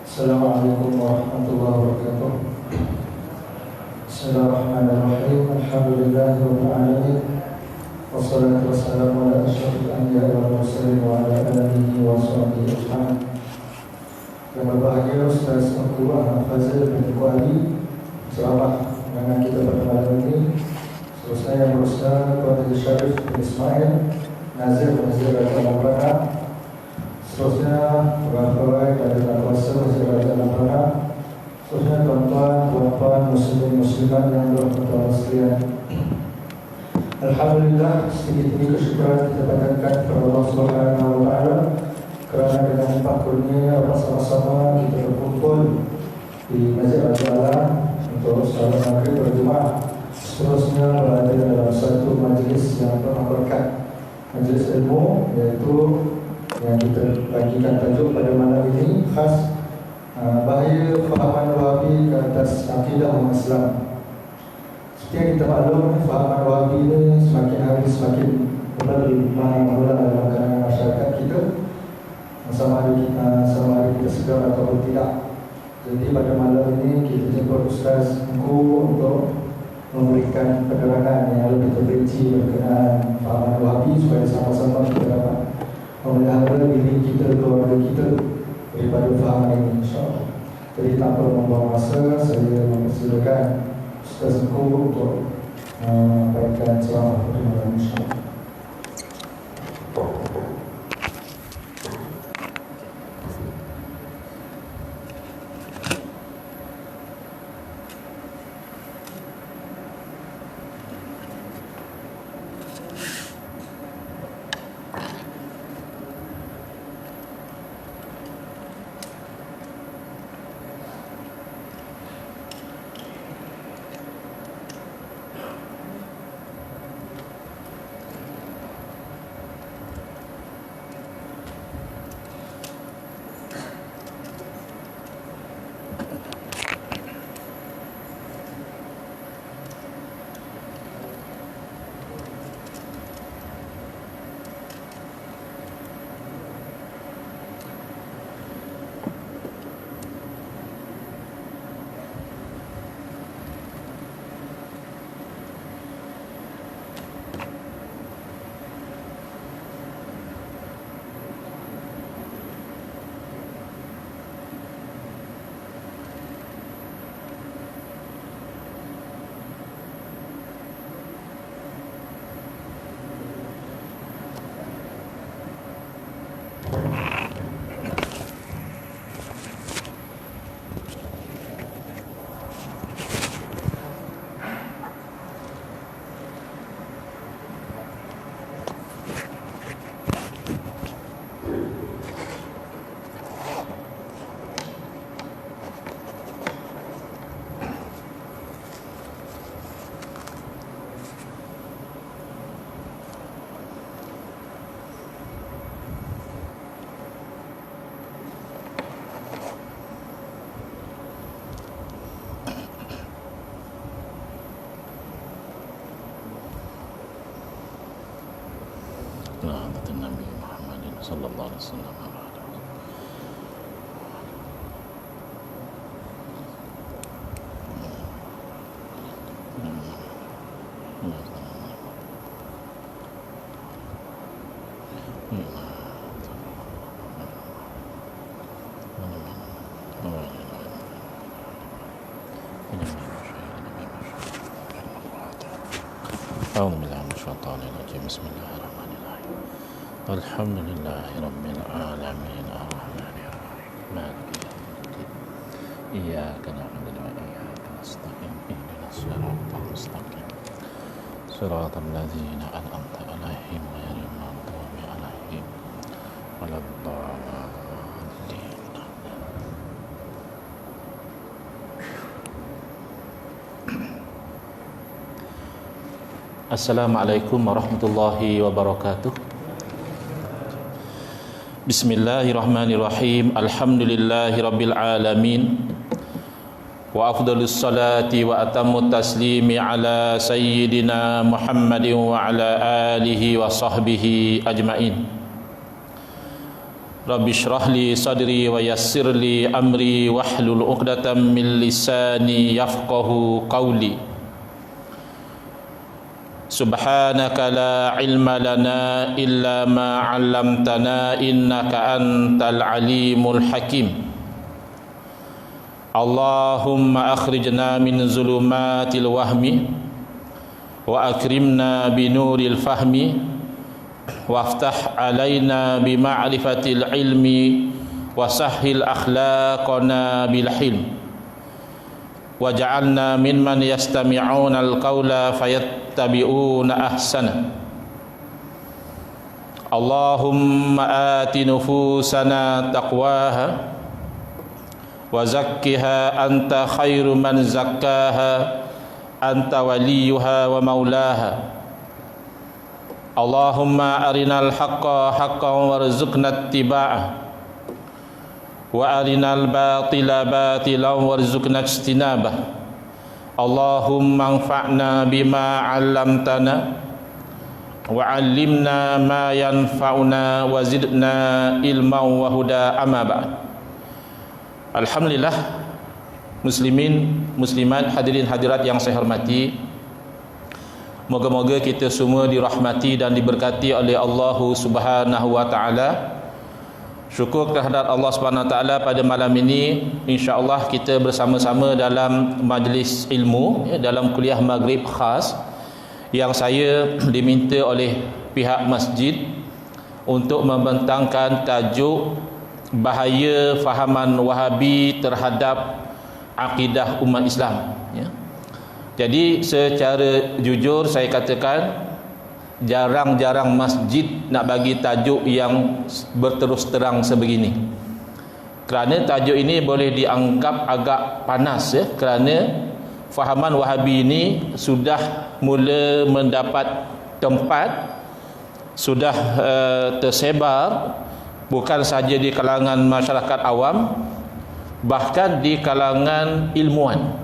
Assalamualaikum warahmatullahi wabarakatuh. Bismillahirrahmanirrahim. Alhamdulillahirabbil alamin. Wassalatu wassalamu ala asyrofil anbiya'i wal mursalin wa ala alihi wa sahbihi ajma'in. Yang berbahagia Ustaz Abu Ahmad Fazil bin Kuali ceramah dengan kita pada malam ini. Seterusnya yang berusaha Tuan Syarif bin Ismail Nazir Al-Barak. Seterusnya pegawai dari kuasa Nazir Al-Barak. Seterusnya tuan-tuan muslimin muslimat yang berhormat sekalian. Alhamdulillah, sedikit demi kesyukuran kita panjatkan kepada Allah Subhanahu wa taala kerana dengan limpah kurnia bersama-sama kita berkumpul di Masjid Al-Jalan untuk salat maghrib berjemaah. Seterusnya berada dalam satu majlis yang penuh berkat, majlis ilmu, iaitu yang kita bagikan tajuk pada malam ini khas bahaya fahaman Wahabi ke atas akidah umat Islam. Seperti yang kita maklum, fahaman Wahabi ini semakin hari semakin bermula dalam kalangan masyarakat kita, sama ada kita sedar atau tidak. Jadi pada malam ini kita jemput Ustaz Engku untuk memberikan penerangan yang lebih terperinci berkenaan fahaman Wahabi supaya sama-sama kita dapat memelihara diri kita, keluarga kita daripada fahaman ini, insyaAllah. Jadi tanpa membuang masa, saya mempersilakan Ustaz Engku untuk memberikan ceramah pada malam ini, insyaAllah. Nabi Muhammad sallallahu alaihi wasallam. أعوذ بالله من الشيطان الرجيم. بسم الله الرحمن الرحيم. الحمد لله رب العالمين الرحمن الرحيم مالك يوم الدين إياك نعبد وإياك نستعين اهدنا الصراط المستقيم صراط الذين أنعمت عليهم غير المغضوب عليهم ولا الضالين. Assalamualaikum warahmatullahi wabarakatuh. Bismillahirrahmanirrahim. Alhamdulillahirabbil alamin. Wa afdhalus salati wa atammut taslimi ala sayyidina Muhammadin wa ala alihi wa sahbihi ajmain. Rabbi shrah li sadri wa yassir li amri wahlul 'uqdatam min lisani yafqahu qawli. Subhanaka la ilma lana illa ma 'allamtana innaka antal alimul hakim. Allahumma akhrijna min zulumatil wahmi wa akrimna binuril fahmi waftah alaina bima'rifatil ilmi wasahhil akhlaqana bil hilm waj'alna mimman yastami'una al-qawla fayattabi'una ahsana. Allahumma ati nufusana taqwaha wa zakkiha anta khairu man zakkaha anta waliyuha wa maulaha. Allahumma arinal haqqa haqqan warzuqna ittiba'ah wa arinal batila batilan warzuqna ijtinabah. Allahumma anfa'na bima 'allamtana wa 'allimna ma yanfa'una wa zidna ilman wa huda amma ba'd. Alhamdulillah, muslimin muslimat, hadirin hadirat yang saya hormati, moga-moga kita semua dirahmati dan diberkati oleh Allah Subhanahu wa taala. Syukur kehadirat Allah Subhanahu wa taala pada malam ini, insya-Allah kita bersama-sama dalam majlis ilmu, dalam kuliah maghrib khas yang saya diminta oleh pihak masjid untuk membentangkan tajuk bahaya fahaman Wahabi terhadap akidah umat Islam, ya. Jadi secara jujur saya katakan, jarang-jarang masjid nak bagi tajuk yang berterus terang sebegini. Kerana tajuk ini boleh dianggap agak panas, ya, kerana fahaman Wahabi ini sudah mula mendapat tempat, sudah tersebar bukan saja di kalangan masyarakat awam, bahkan di kalangan ilmuwan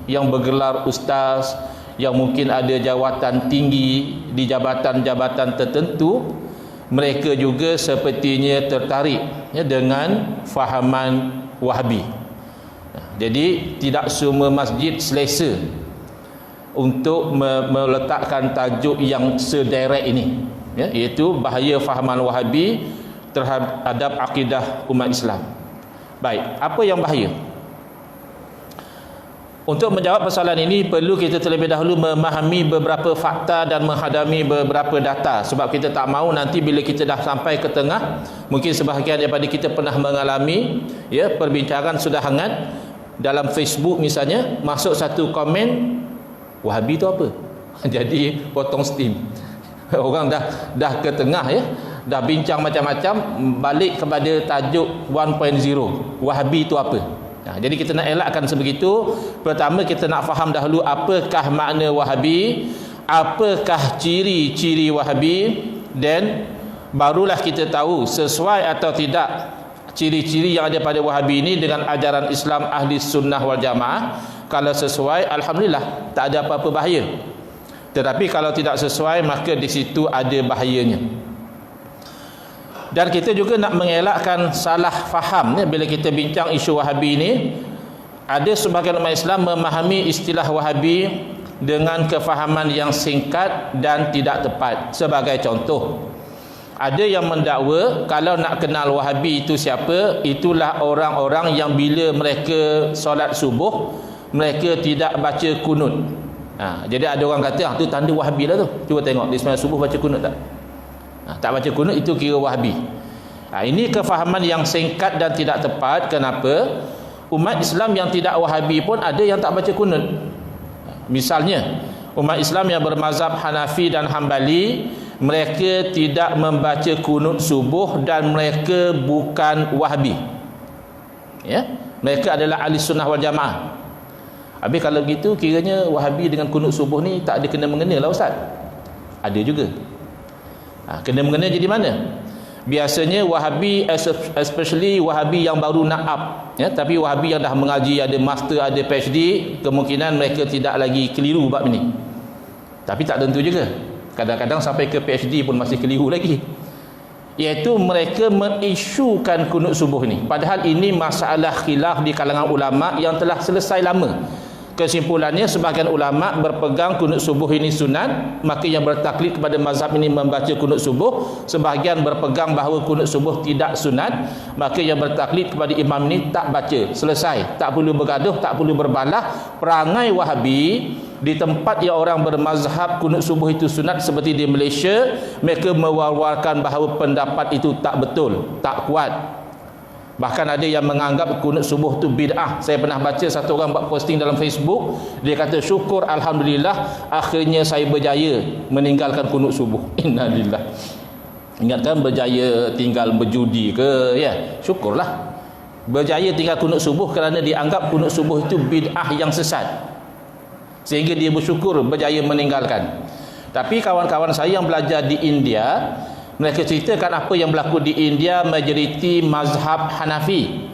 yang bergelar ustaz, yang mungkin ada jawatan tinggi di jabatan-jabatan tertentu. Mereka juga sepertinya tertarik, ya, dengan fahaman Wahabi. Jadi tidak semua masjid selesa untuk meletakkan tajuk yang sedirect ini, ya, iaitu bahaya fahaman Wahabi terhadap akidah umat Islam. Baik, apa yang bahaya? Untuk menjawab persoalan ini, perlu kita terlebih dahulu memahami beberapa fakta dan menghadami beberapa data. Sebab kita tak mahu nanti bila kita dah sampai ke tengah, mungkin sebahagian daripada kita pernah mengalami, ya, perbincangan sudah hangat dalam Facebook misalnya, masuk satu komen, Wahabi tu apa? Jadi potong steam. Orang dah ke tengah, ya, dah bincang macam-macam, balik kepada tajuk 1.0, Wahabi tu apa? Jadi kita nak elakkan sebegitu. Pertama, kita nak faham dahulu apakah makna Wahabi, apakah ciri-ciri Wahabi, dan barulah kita tahu sesuai atau tidak ciri-ciri yang ada pada Wahabi ini dengan ajaran Islam Ahli Sunnah wal Jamaah. Kalau sesuai, alhamdulillah, tak ada apa-apa bahaya. Tetapi kalau tidak sesuai, maka di situ ada bahayanya. Dan kita juga nak mengelakkan salah faham, ya, bila kita bincang isu Wahabi ini. Ada sebahagian umat Islam memahami istilah Wahabi dengan kefahaman yang singkat dan tidak tepat. Sebagai contoh, ada yang mendakwa kalau nak kenal Wahabi itu siapa, itulah orang-orang yang bila mereka solat subuh, mereka tidak baca kunut. Jadi ada orang kata, tu tanda Wahabi lah tu. Cuba tengok, di sembahyang subuh baca kunut tak? Tak baca kunut, itu kira Wahabi. Ini kefahaman yang singkat dan tidak tepat. Kenapa? Umat Islam yang tidak Wahabi pun ada yang tak baca kunut. Misalnya, umat Islam yang bermazhab Hanafi dan Hambali, mereka tidak membaca kunut subuh dan mereka bukan Wahabi, ya, mereka adalah ahli sunnah wal jamaah. Habis kalau begitu, kiranya Wahabi dengan kunut subuh ni tak ada kena-mengena lah Ustaz? Ada juga. Kena-mengena jadi mana? Biasanya Wahabi, especially Wahabi yang baru nak up, ya, tapi Wahabi yang dah mengaji, ada master, ada PhD, kemungkinan mereka tidak lagi keliru bab ini. Tapi tak tentu juga. Kadang-kadang sampai ke PhD pun masih keliru lagi. iaitu mereka mengisukan kunut subuh ini. Padahal ini masalah khilaf di kalangan ulama yang telah selesai lama. Kesimpulannya, sebahagian ulama berpegang kunut subuh ini sunat, maka yang bertaklid kepada mazhab ini membaca kunut subuh. Sebahagian berpegang bahawa kunut subuh tidak sunat, maka yang bertaklid kepada imam ini tak baca. Selesai, tak perlu bergaduh, tak perlu berbalah. Perangai Wahabi di tempat yang orang bermazhab kunut subuh itu sunat seperti di Malaysia, mereka mewar-warkan bahawa pendapat itu tak betul, tak kuat. Bahkan ada yang menganggap kunut subuh tu bid'ah. Saya pernah baca satu orang buat posting dalam Facebook, dia kata syukur alhamdulillah akhirnya saya berjaya meninggalkan kunut subuh. Innalillah. Ingatkan berjaya tinggal berjudi ke, ya, syukurlah. Berjaya tinggal kunut subuh kerana dianggap kunut subuh itu bid'ah yang sesat, sehingga dia bersyukur berjaya meninggalkan. Tapi kawan-kawan saya yang belajar di India, mereka ceritakan apa yang berlaku di India. Majoriti mazhab Hanafi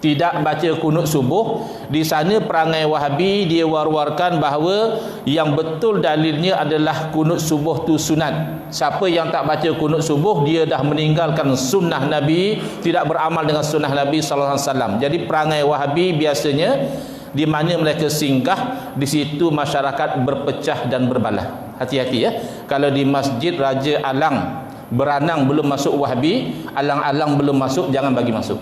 tidak baca kunut subuh. Di sana perangai Wahabi dia war-warkan bahawa yang betul dalilnya adalah kunut subuh tu sunat. Siapa yang tak baca kunut subuh, dia dah meninggalkan sunnah Nabi, tidak beramal dengan sunnah Nabi SAW. Jadi perangai Wahabi biasanya di mana mereka singgah, di situ masyarakat berpecah dan berbalah. Hati-hati ya. Kalau di Masjid Raja Alang, Beranang belum masuk Wahabi, Alang-alang belum masuk, jangan bagi masuk.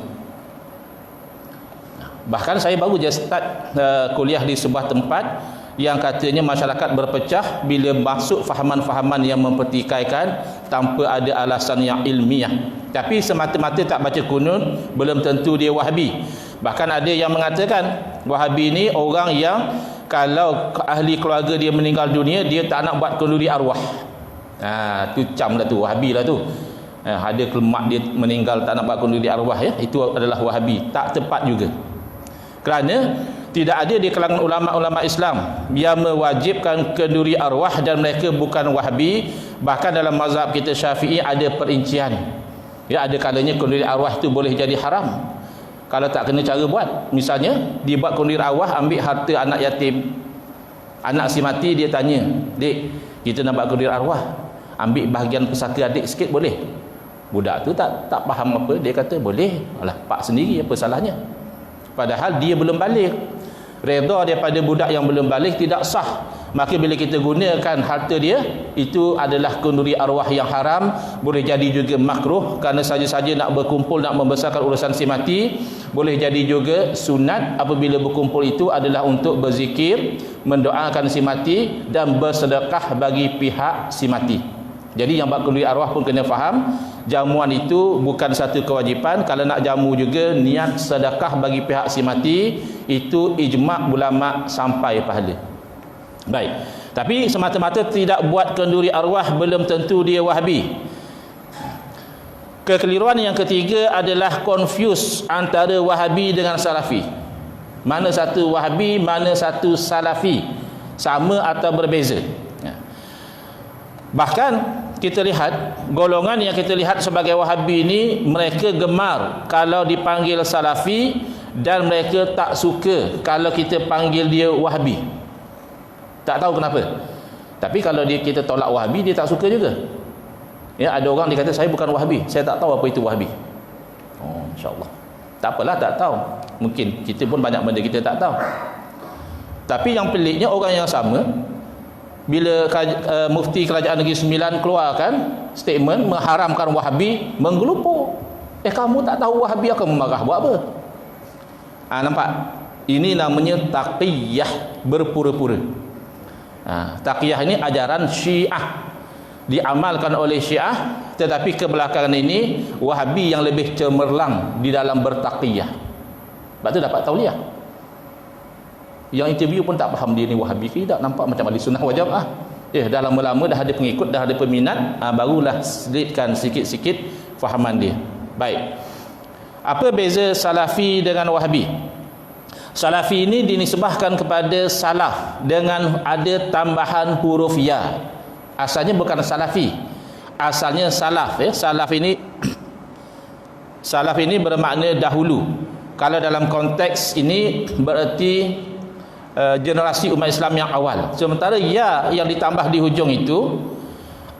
Bahkan saya baru je start kuliah di sebuah tempat yang katanya masyarakat berpecah bila masuk fahaman-fahaman yang mempertikaikan tanpa ada alasan yang ilmiah. Tapi semata-mata tak baca kunut belum tentu dia Wahabi. Bahkan ada yang mengatakan Wahabi ni orang yang kalau ahli keluarga dia meninggal dunia, dia tak nak buat kenduri arwah. Tu cam dah tu, Wahabi lah tu. Ada mak dia meninggal tak nak buat kenduri arwah, ya, itu adalah Wahabi. Tak tepat juga. Kerana tidak ada di kalangan ulama-ulama Islam yang mewajibkan kenduri arwah dan mereka bukan Wahabi. Bahkan dalam mazhab kita Syafi'i ada perincian. Ya, ada kalanya kenduri arwah itu boleh jadi haram kalau tak kena cara buat. Misalnya dibuat kenduri arwah, ambil harta anak yatim, anak si mati, dia tanya, "Dek, kita nak buat kenduri arwah, ambil bahagian pusaka adik sikit boleh?" Budak tu tak faham apa, dia kata boleh. Alah, pak sendiri, apa salahnya? Padahal dia belum balik. Redha daripada budak yang belum balik tidak sah. Maka bila kita gunakan harta dia, itu adalah kenduri arwah yang haram. Boleh jadi juga makruh kerana saja-saja nak berkumpul, nak membesarkan urusan si mati. Boleh jadi juga sunat apabila berkumpul itu adalah untuk berzikir, mendoakan si mati dan bersedekah bagi pihak si mati. Jadi yang buat kenduri arwah pun kena faham, jamuan itu bukan satu kewajipan. Kalau nak jamu juga niat sedekah bagi pihak si mati, itu ijma' ulama sampai pahala. Baik. Tapi semata-mata tidak buat kenduri arwah belum tentu dia Wahabi. Kekeliruan yang ketiga adalah confuse antara Wahabi dengan Salafi. Mana satu Wahabi, mana satu Salafi, sama atau berbeza. Bahkan kita lihat golongan yang kita lihat sebagai Wahabi ini, mereka gemar kalau dipanggil Salafi dan mereka tak suka kalau kita panggil dia Wahabi. Tak tahu kenapa. Tapi kalau kita tolak Wahabi, dia tak suka juga. Ya, ada orang dia kata saya bukan Wahabi, saya tak tahu apa itu Wahabi. Oh, insya-Allah. Tak apalah tak tahu. Mungkin kita pun banyak benda kita tak tahu. Tapi yang peliknya orang yang sama, bila Mufti Kerajaan Negeri Sembilan keluarkan statement mengharamkan Wahabi, menggelupur. Kamu tak tahu Wahabi, akan memarah buat apa? Nampak? Ini namanya taqiyah, berpura-pura. Taqiyah ini ajaran Syiah, diamalkan oleh Syiah, tetapi kebelakangan ini Wahabi yang lebih cemerlang di dalam bertaqiyah. Sebab tu dapat tauliah. Yang interview pun tak faham dia ni Wahabi ke tak, nampak macam ahli sunnah wal jamaah. Dah lama-lama dah ada pengikut, dah ada peminat, barulah selitkan sikit-sikit fahaman dia. Baik. Apa beza Salafi dengan Wahabi? Salafi ini dinisbahkan kepada salaf dengan ada tambahan huruf ya. Asalnya bukan Salafi, asalnya salaf, ya. Salaf ini bermakna dahulu. Kalau dalam konteks ini berarti generasi umat Islam yang awal. Sementara ya yang ditambah di hujung itu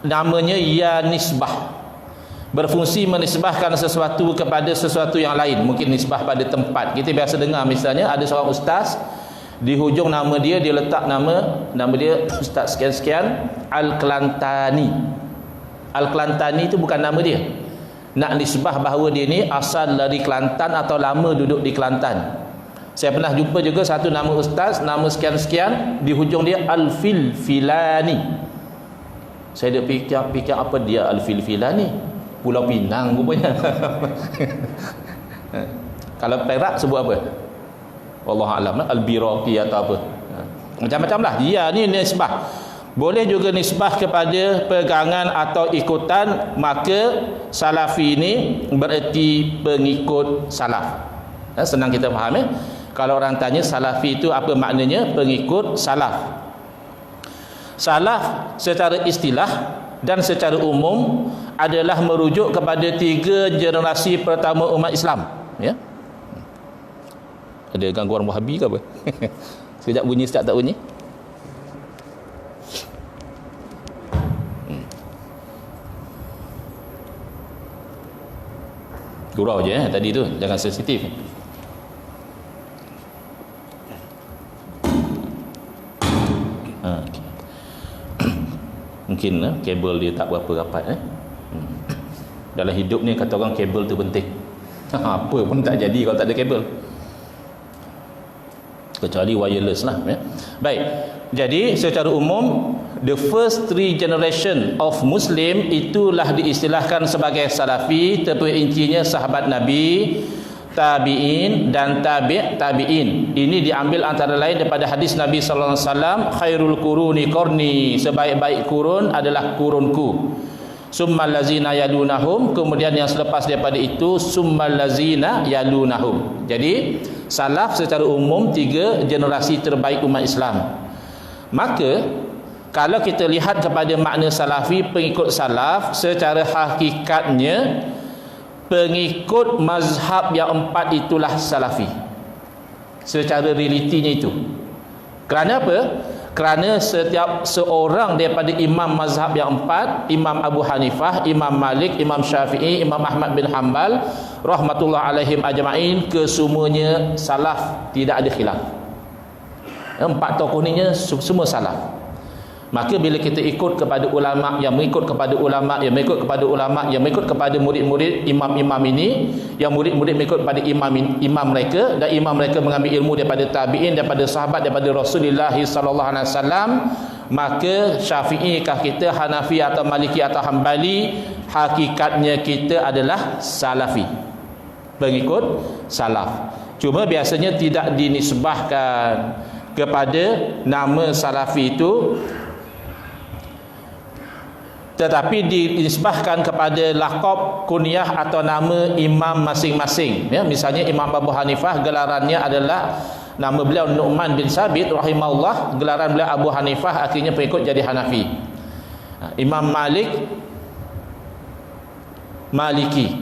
namanya ya nisbah. berfungsi menisbahkan sesuatu kepada sesuatu yang lain, mungkin nisbah pada tempat. Kita biasa dengar misalnya ada seorang ustaz, di hujung nama dia letak nama dia Ustaz sekian-sekian Al-Kelantani. Al-Kelantani itu bukan nama dia, nak nisbah bahawa dia ni asal dari Kelantan atau lama duduk di Kelantan. Saya pernah jumpa juga satu nama ustaz, nama sekian-sekian, di hujung dia Al-Filfilani. Saya dah fikir apa dia Al-Filfilani? Pulau Pinang rupanya. Kalau Perak sebut apa? Wallahualam, Al-Biraqi atau apa. Macam-macam lah. Ya, ni nisbah. Boleh juga nisbah kepada pegangan atau ikutan, maka salafi ini bererti pengikut salaf. Senang kita faham ya. Kalau orang tanya salafi itu apa maknanya? Pengikut salaf. Salaf secara istilah dan secara umum adalah merujuk kepada 3 generasi pertama umat Islam, ya. Ada gangguan Wahabi ke apa? Sekejap bunyi, sekejap tak bunyi. Gurau je tadi tu, jangan sensitif. Mungkin kabel dia tak berapa rapat. Dalam hidup ni kata orang kabel tu penting. Apa pun tak jadi kalau tak ada kabel, kecuali wireless lah, ya. Baik, jadi secara umum the first 3 generation of Muslim itulah diistilahkan sebagai salafi. Terperincinya sahabat Nabi, tabi'in dan tabi'in. Ini diambil antara lain daripada hadis Nabi sallallahu alaihi wasallam, khairul quruni qarni, sebaik-baik kurun adalah kurunku. Summal lazina yalunahum, kemudian yang selepas daripada itu summal lazina yalunahum. Jadi salaf secara umum 3 generasi terbaik umat Islam. Maka kalau kita lihat kepada makna salafi, pengikut salaf, secara hakikatnya pengikut mazhab yang 4 itulah salafi. Secara realitinya itu. Kerana apa? Kerana setiap seorang daripada imam mazhab yang 4, Imam Abu Hanifah, Imam Malik, Imam Syafi'i, Imam Ahmad bin Hanbal, rahmatullah alaihim ajma'in, kesemuanya salaf, tidak ada khilaf. 4 tokoh ni semua salaf. Maka bila kita ikut kepada ulama, yang mengikut kepada ulama, yang mengikut kepada ulama, yang mengikut kepada murid-murid imam-imam ini, yang murid-murid mengikut kepada imam mereka, dan imam mereka mengambil ilmu daripada tabi'in, daripada sahabat, daripada Rasulullah sallallahu alaihi wasallam, maka Syafi'ikah kita, Hanafi atau Maliki atau Hambali, hakikatnya kita adalah salafi, pengikut salaf. Cuma biasanya tidak dinisbahkan kepada nama salafi itu, tetapi dinisbahkan kepada laqab, kunyah atau nama imam masing-masing, ya. Misalnya Imam Abu Hanifah gelarannya adalah, nama beliau Nu'man bin Sabit rahimahullah, gelaran beliau Abu Hanifah, akhirnya pengikut jadi Hanafi. Imam Malik Maliki,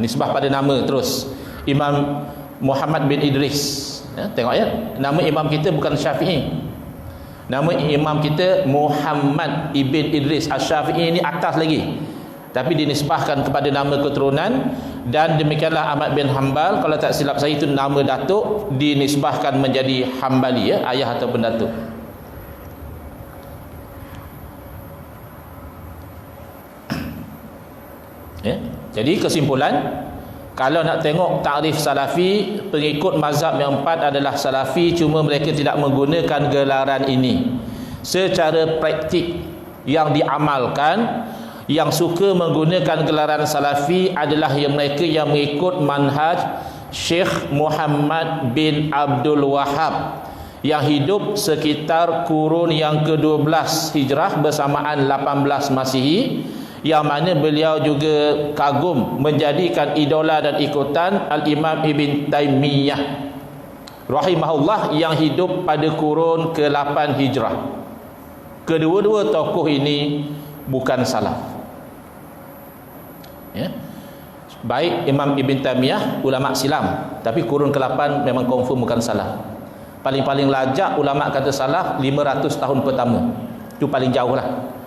nisbah pada nama terus. Imam Muhammad bin Idris, ya, tengok ya, nama imam kita bukan Syafi'i. Nama imam kita Muhammad ibn Idris Asy-Syafi'i, ini atas lagi, tapi dinisbahkan kepada nama keturunan. Dan demikianlah Ahmad bin Hanbal, kalau tak silap saya itu nama datuk, dinisbahkan menjadi Hambali, ya, ayah ataupun datuk. Ya. Jadi kesimpulan, kalau nak tengok takrif salafi, pengikut mazhab yang 4 adalah salafi, cuma mereka tidak menggunakan gelaran ini. Secara praktik yang diamalkan, yang suka menggunakan gelaran salafi adalah yang mereka yang mengikut manhaj Syekh Muhammad bin Abdul Wahab, yang hidup sekitar kurun yang ke-12 Hijrah bersamaan 18 Masihi, yang mana beliau juga kagum menjadikan idola dan ikutan Al-Imam Ibn Taymiyah rahimahullah, yang hidup pada kurun ke-8 Hijrah. Kedua-dua tokoh ini bukan salaf, ya. Baik Imam Ibn Taymiyah ulama silam, tapi kurun ke-8 memang confirm bukan salaf. Paling-paling lajak ulama kata salaf 500 tahun pertama, itu paling jauh lah.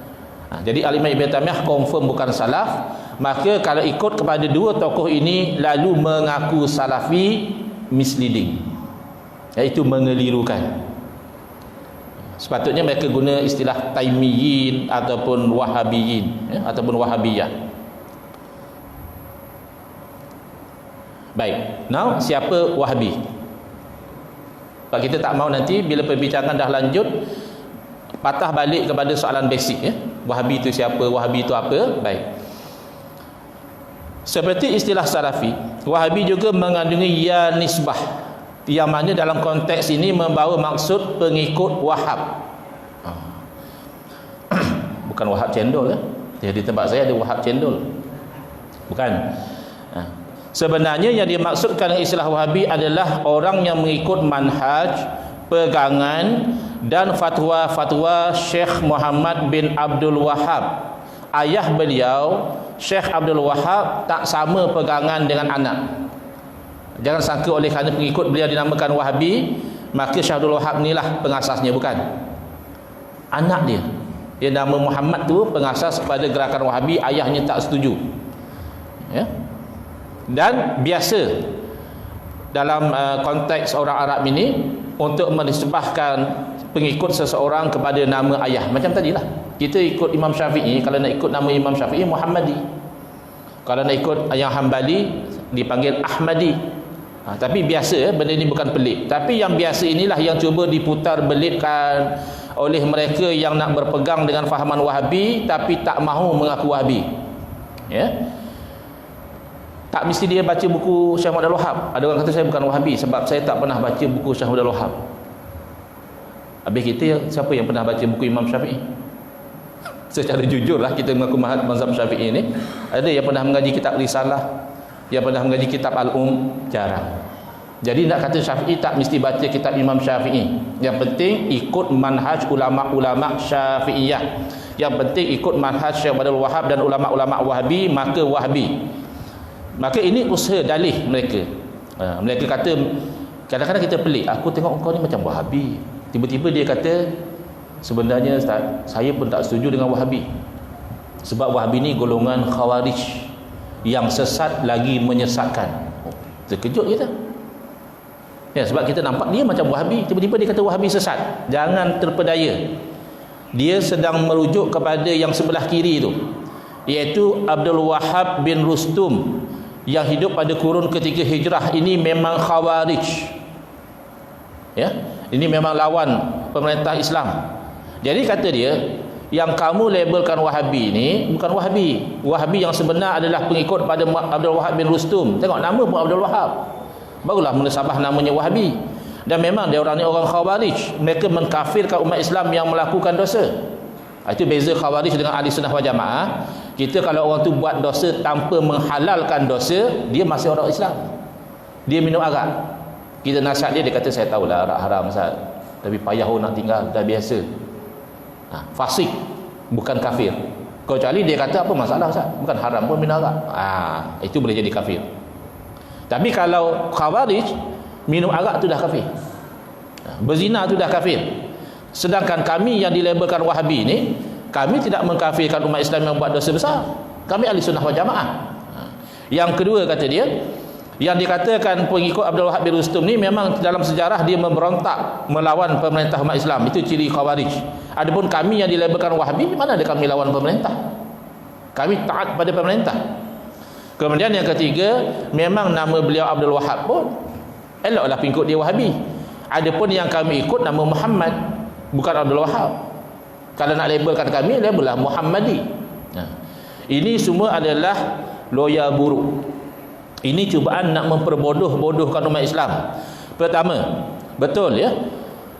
Jadi Al-Imam Ibn Taymiyah confirm bukan salaf. maka kalau ikut kepada dua tokoh ini lalu mengaku salafi, misleading, iaitu mengelirukan. Sepatutnya mereka guna istilah Taimiyin ataupun Wahabiyin, ataupun Wahabiyah. Baik, now siapa Wahabi? Sebab kita tak mau nanti bila perbincangan dah lanjut patah balik kepada soalan basic, Wahabi itu siapa, Wahabi itu apa? Baik. Seperti istilah salafi, Wahabi juga mengandungi ya nisbah, yang mana dalam konteks ini membawa maksud pengikut Wahab. Bukan Wahab cendol, Di tempat saya ada Wahab cendol. Bukan. Sebenarnya yang dimaksudkan istilah Wahabi adalah orang yang mengikut manhaj, pegangan dan fatwa-fatwa Syekh Muhammad bin Abdul Wahab. Ayah beliau Syekh Abdul Wahab tak sama pegangan dengan anak. Jangan sangka oleh kerana pengikut beliau dinamakan Wahabi maka Syekh Abdul Wahab inilah pengasasnya, bukan. Anak dia nama Muhammad tu pengasas kepada gerakan Wahabi, ayahnya tak setuju. Dan biasa dalam konteks orang Arab ini untuk menisbahkan pengikut seseorang kepada nama ayah. Macam tadilah, kita ikut Imam Syafi'i, kalau nak ikut nama Imam Syafi'i Muhammadi, kalau nak ikut yang Hambali dipanggil Ahmadi. Tapi biasa, benda ini bukan pelik. Tapi yang biasa inilah yang cuba diputar belitkan oleh mereka yang nak berpegang dengan fahaman Wahabi tapi tak mahu mengaku Wahabi. Tak mesti dia baca buku Syekh Muhammad Wahab. Ada orang kata saya bukan Wahabi sebab saya tak pernah baca buku Syekh Muhammad Wahab. Habis kita, siapa yang pernah baca buku Imam Syafi'i? Secara jujurlah kita mengaku mazhab Syafi'i ini, ada yang pernah mengaji kitab Risalah, yang pernah mengaji kitab Al-Um? Jarang. Jadi nak kata Syafi'i tak mesti baca kitab Imam Syafi'i. Yang penting ikut manhaj ulama-ulama Syafi'iyah. Yang penting ikut manhaj Syekh Abdul Wahab dan ulama-ulama Wahabi, maka Wahabi. Maka ini usaha dalih mereka. Mereka kata, kadang-kadang kita pelik, aku tengok engkau ni macam Wahabi. Tiba-tiba dia kata, sebenarnya Ustaz, saya pun tak setuju dengan Wahabi. Sebab Wahabi ni golongan Khawarij yang sesat lagi menyesatkan. Terkejut kita. Sebab kita nampak dia macam Wahabi, tiba-tiba dia kata Wahabi sesat. Jangan terpedaya. Dia sedang merujuk kepada yang sebelah kiri itu, iaitu Abdul Wahab bin Rustum yang hidup pada kurun ketiga hijrah. Ini memang Khawarij. Ini memang lawan pemerintah Islam. Jadi kata dia, yang kamu labelkan Wahabi ni bukan Wahabi. Wahabi yang sebenar adalah pengikut pada Abdul Wahab bin Rustum. Tengok nama pun Abdul Wahab, barulah munasabah namanya Wahabi. Dan memang dia orang ni orang Khawarij. Mereka mengkafirkan umat Islam yang melakukan dosa. Itu beza Khawarij dengan Ahli Sunnah wal Jamaah. Kita kalau orang tu buat dosa tanpa menghalalkan dosa, dia masih orang Islam. Dia minum arak, kita nasihat dia, dia kata saya tahulah arak haram Ustaz, tapi payah nak tinggal, dah biasa. Fasik, bukan kafir. Kecuali dia kata apa masalah Ustaz, bukan haram pun minum arak, itu boleh jadi kafir. Tapi kalau Khawarij, minum arak tu dah kafir, berzina tu dah kafir. Sedangkan kami yang dilabelkan Wahabi ni, kami tidak mengkafirkan umat Islam yang buat dosa besar. Kami Ahli Sunnah wal Jamaah. Yang kedua kata dia, yang dikatakan pengikut Abdul Wahab bin Rustum ni memang dalam sejarah dia memberontak melawan pemerintah umat Islam. Itu ciri Khawarij. Adapun kami yang dilabelkan Wahabi, mana ada kami lawan pemerintah? Kami taat pada pemerintah. Kemudian yang ketiga, memang nama beliau Abdul Wahab pun eloklah pengikut dia Wahabi. Adapun yang kami ikut nama Muhammad, bukan Abdul Wahab. Kalau nak labelkan kami, labellah Muhammadi. Ini semua adalah loya buruk. Ini cubaan nak memperbodoh-bodohkan umat Islam. Pertama, betul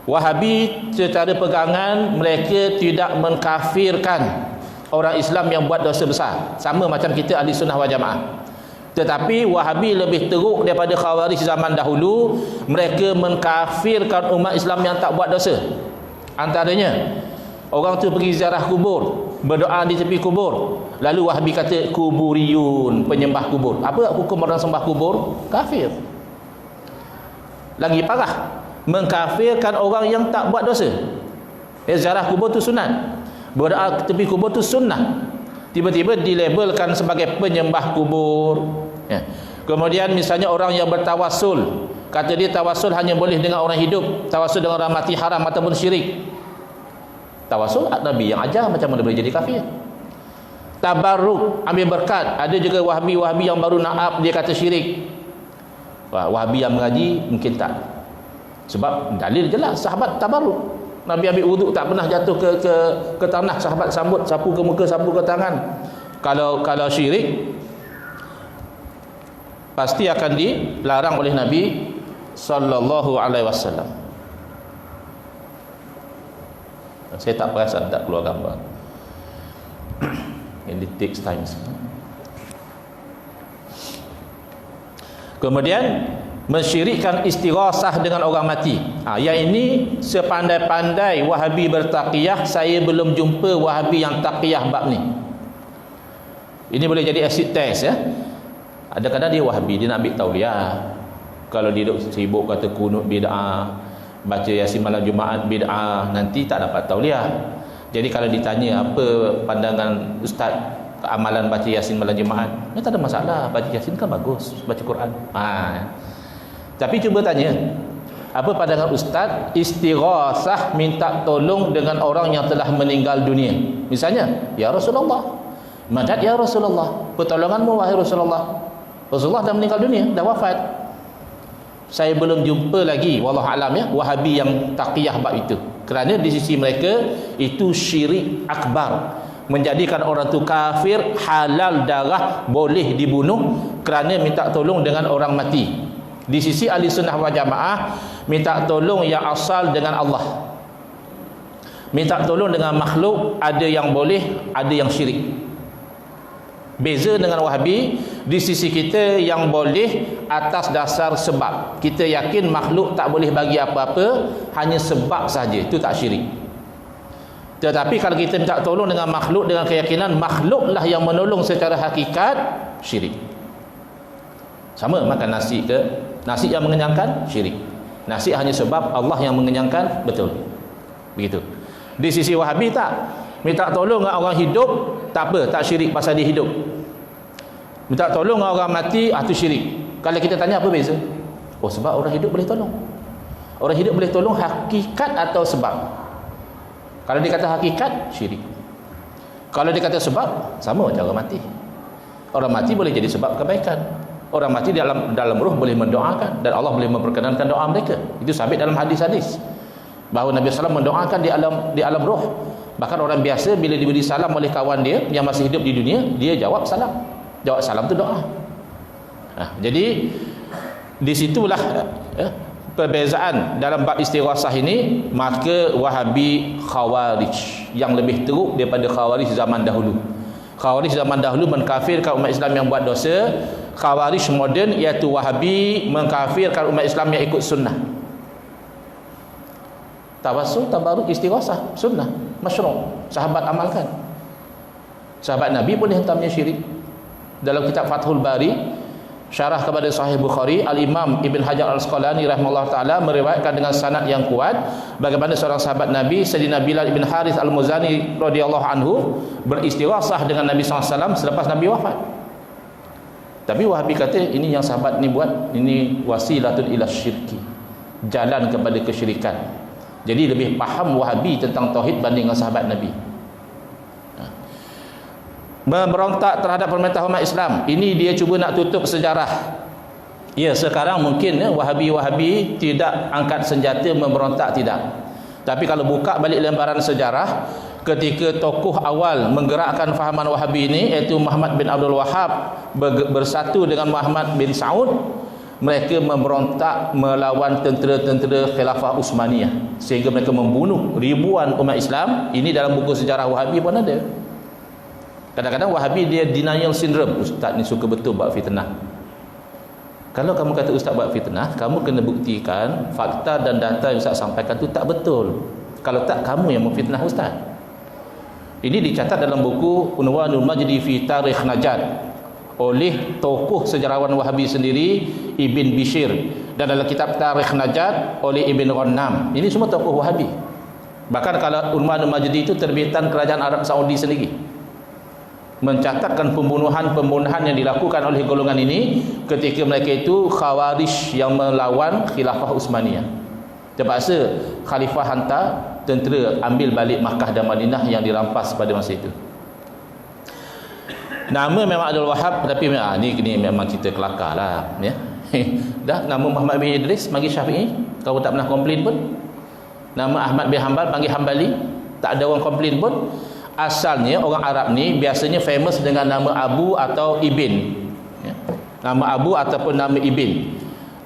Wahabi secara pegangan mereka tidak mengkafirkan orang Islam yang buat dosa besar, sama macam kita Ahli Sunnah wal Jamaah. Tetapi Wahabi lebih teruk daripada Khawarij zaman dahulu. Mereka mengkafirkan umat Islam yang tak buat dosa. Antaranya, orang tu pergi ziarah kubur, berdoa di tepi kubur, lalu Wahabi kata kuburiyun, penyembah kubur. Apa hukum orang sembah kubur? Kafir. Lagi parah, mengkafirkan orang yang tak buat dosa. Ziarah kubur tu sunat, berdoa tepi kubur tu sunnah. tiba-tiba dilabelkan sebagai penyembah kubur. Ya. Kemudian misalnya orang yang bertawasul, kata dia tawasul hanya boleh dengan orang hidup, tawasul dengan orang mati haram ataupun syirik. Tawasul Nabi yang ajar, macam mana boleh jadi kafir? Tabarruk, ambil berkat, ada juga Wahabi yang baru nak dia kata syirik. Wahabi yang mengaji mungkin tak, sebab dalil jelas sahabat tabarruk. Nabi ambil wuduk tak pernah jatuh ke tanah, sahabat sambut, sapu ke muka, sapu ke tangan. Kalau syirik pasti akan dilarang oleh Nabi sallallahu alaihi wasallam. Saya tak perasan tak keluar gambar. It takes time. Kemudian mensyirikkan istighasah dengan orang mati. Yang ini sepandai-pandai Wahabi bertaqiyah, saya belum jumpa Wahabi yang taqiyah bab ni. Ini boleh jadi acid test ya. Ada kadang dia Wahabi, dia nak ambil tauliah. Kalau dia duduk sibuk kata kunut bid'ah, baca Yasin malam Jumaat bid'ah, nanti tak dapat tauliah. Jadi kalau ditanya apa pandangan ustaz amalan baca Yasin malam Jumaat, tak ada masalah, baca Yasin kan bagus, baca Quran. Tapi cuba tanya, apa pandangan ustaz istighasah, minta tolong dengan orang yang telah meninggal dunia? Misalnya, ya Rasulullah, madad ya Rasulullah, pertolonganmu wahai Rasulullah. Rasulullah dah meninggal dunia, dah wafat. Saya belum jumpa lagi, wallahu alam ya, Wahabi yang taqiyah bab itu. Kerana di sisi mereka itu syirik akbar, menjadikan orang tu kafir, halal darah, boleh dibunuh kerana minta tolong dengan orang mati. Di sisi ahli sunnah wal jamaah, minta tolong yang asal dengan Allah, minta tolong dengan makhluk, ada yang boleh, ada yang syirik. Beza dengan Wahabi, di sisi kita yang boleh atas dasar sebab. Kita yakin makhluk tak boleh bagi apa-apa, hanya sebab saja, itu tak syirik. Tetapi kalau kita minta tolong dengan makhluk dengan keyakinan makhluklah yang menolong secara hakikat, syirik. Sama makan nasi ke, nasi yang mengenyangkan, syirik. Nasi hanya sebab, Allah yang mengenyangkan, betul. Begitu. Di sisi Wahabi tak, minta tolong dengan orang hidup, tak apa, tak syirik pasal dia hidup. Minta tolong dengan orang mati, itu syirik. Kalau kita tanya apa beza? Oh, sebab orang hidup boleh tolong. Orang hidup boleh tolong hakikat atau sebab? Kalau dia kata hakikat, syirik. Kalau dia kata sebab, sama macam orang mati. Orang mati boleh jadi sebab kebaikan. Orang mati dalam roh boleh mendoakan, dan Allah boleh memperkenankan doa mereka. Itu sabit dalam hadis-hadis bahawa Nabi SAW mendoakan di alam roh. Bahkan orang biasa bila diberi salam oleh kawan dia yang masih hidup di dunia, dia jawab salam. Jawab salam tu doa. Jadi disitulah perbezaan dalam bab istighasah ini. Maka Wahabi Khawarij yang lebih teruk daripada Khawarij zaman dahulu. Khawarij zaman dahulu mengkafirkan umat Islam yang buat dosa. Khawarij moden iaitu Wahabi mengkafirkan umat Islam yang ikut sunnah. Tawassul, tabaruk, istighasah, sunnah, masyru', sahabat amalkan. Sahabat Nabi boleh hentamnya syirik. Dalam kitab Fathul Bari, syarah kepada Sahih Bukhari, Al-Imam Ibn Hajar Al-Asqalani rahimahullah ta'ala meriwayatkan dengan sanad yang kuat bagaimana seorang sahabat Nabi, Sayyidina Bilal Ibn Harith Al-Muzani radhiyallahu anhu beristighasah dengan Nabi SAW selepas Nabi wafat. Tapi Wahabi kata ini yang sahabat ni buat, ini wasilatun ila syirki, jalan kepada kesyirikan. Jadi lebih faham Wahabi tentang tauhid banding dengan sahabat Nabi. Memberontak terhadap pemerintah umat Islam, ini dia cuba nak tutup sejarah. Ya, sekarang mungkin Wahabi-Wahabi tidak angkat senjata memberontak, tidak. Tapi kalau buka balik lembaran sejarah, ketika tokoh awal menggerakkan fahaman Wahabi ini iaitu Muhammad bin Abdul Wahhab bersatu dengan Muhammad bin Saud, mereka memberontak melawan tentera-tentera Khilafah Uthmaniyah sehingga mereka membunuh ribuan umat Islam. Ini dalam buku sejarah Wahabi pun ada. Kadang-kadang Wahabi dia denial syndrome. Ustaz ni suka betul buat fitnah. Kalau kamu kata ustaz buat fitnah, kamu kena buktikan fakta dan data yang ustaz sampaikan tu tak betul. Kalau tak, kamu yang memfitnah ustaz. Ini dicatat dalam buku Unwanul Majdi fi Tarikh Najd oleh tokoh sejarawan Wahabi sendiri, Ibn Bishir, dan dalam kitab Tarikh Najd oleh Ibn Ghannam. Ini semua tokoh Wahabi. Bahkan kalau Unwanul Majdi itu terbitan kerajaan Arab Saudi sendiri. mencatatkan pembunuhan yang dilakukan oleh golongan ini ketika mereka itu Khawarij yang melawan Khilafah Utsmaniyah. Terpaksa khalifah hantar tentera ambil balik Makkah dan Madinah yang dirampas pada masa itu. Nama memang Abdul Wahab, tapi ni memang cerita kelakar lah, ya. Dah nama Muhammad bin Idris panggil Syafi'i, kau tak pernah komplain pun. Nama Ahmad bin Hanbal panggil Hanbali, tak ada orang komplain pun. Asalnya orang Arab ni biasanya famous dengan nama Abu atau Ibn, ya. Nama Abu ataupun nama Ibn.